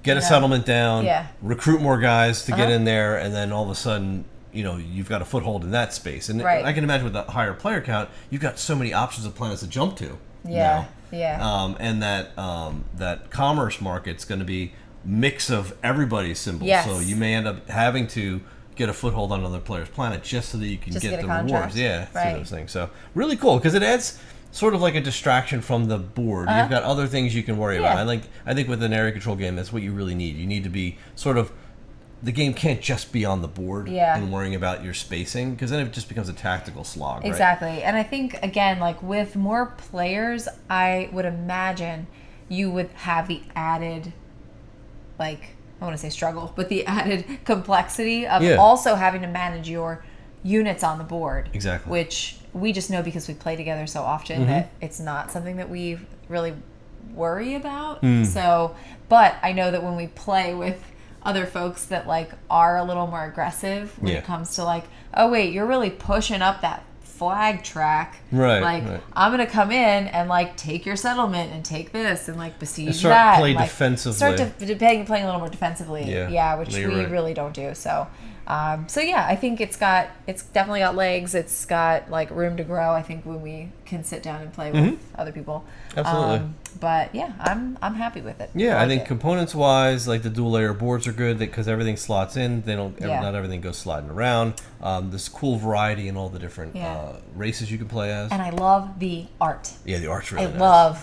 Get a settlement down. Yeah. Recruit more guys to get in there, and then all of a sudden, you've got a foothold in that space. And I can imagine with the higher player count, you've got so many options of planets to jump to. Yeah. Now. Yeah. And that commerce market's going to be mix of everybody's symbols. Yes. So you may end up having to get a foothold on another player's planet just so that you can get the rewards. Yeah, through those things. So really cool, because it adds sort of like a distraction from the board. You've got other things you can worry about. I think with an area control game, that's what you really need. You need to be sort of, the game can't just be on the board and worrying about your spacing, because then it just becomes a tactical slog. Exactly. Right? And I think, again, like with more players, I would imagine you would have the added, like, I want to say struggle, but the added complexity of also having to manage your units on the board. Exactly. Which we just know, because we play together so often, that it's not something that we really worry about. So, but I know that when we play with other folks that like are a little more aggressive when it comes to like, oh wait, you're really pushing up that flag track, like I'm gonna come in and like take your settlement and take this and like besiege that, play like, defensively, playing a little more defensively, which we really don't do. So I think it's definitely got legs. It's got like room to grow, I think, when we can sit down and play with other people. Absolutely. But yeah, I'm happy with it. Yeah, I think components wise, like the dual layer boards are good because everything slots in. They don't not everything goes sliding around. This cool variety in all the different races you can play as. And I love the art. Yeah, the art's really nice.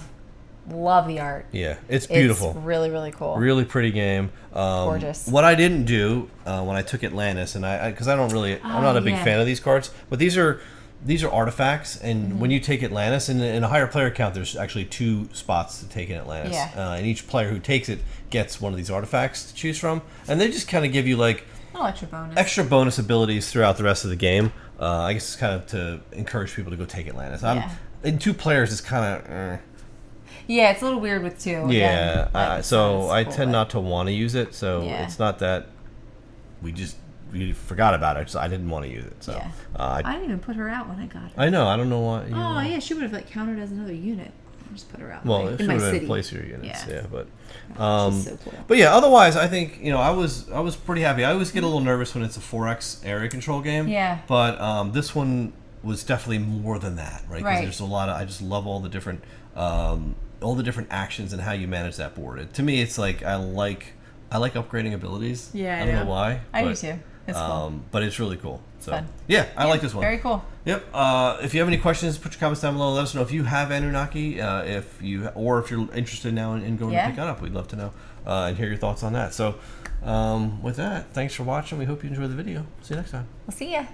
Love the art. Yeah, it's beautiful. It's really, really cool. Really pretty game. Gorgeous. What I didn't do when I took Atlantis, and because I'm not a big fan of these cards, but these are artifacts, and when you take Atlantis, in a higher player count, there's actually 2 spots to take in Atlantis. And each player who takes it gets one of these artifacts to choose from, and they just kind of give you like extra bonus abilities throughout the rest of the game. I guess it's kind of to encourage people to go take Atlantis. In 2 players, it's kind of yeah, it's a little weird with 2. Yeah, so I tend not to want to use it. So it's not that we forgot about it. I didn't want to use it. So I didn't even put her out when I got her. I know. I don't know why. She would have like counted as another unit. I just put her out. Well, if in she my would have city. place your units. Yeah, but she's so cool. But yeah, otherwise, I think I was pretty happy. I always get a little nervous when it's a 4X area control game. Yeah. But this one was definitely more than that, right? Because there's a lot of. I just love all the different actions and how you manage that board. To me, it's like I like upgrading abilities. Yeah, I don't know why. I do too. It's cool. But it's really cool. So fun. Yeah, I like this one. Very cool. Yep. If you have any questions, put your comments down below. Let us know if you have Anunnaki, if you're interested now in going to pick that up. We'd love to know and hear your thoughts on that. So with that, thanks for watching. We hope you enjoyed the video. See you next time. We'll see ya.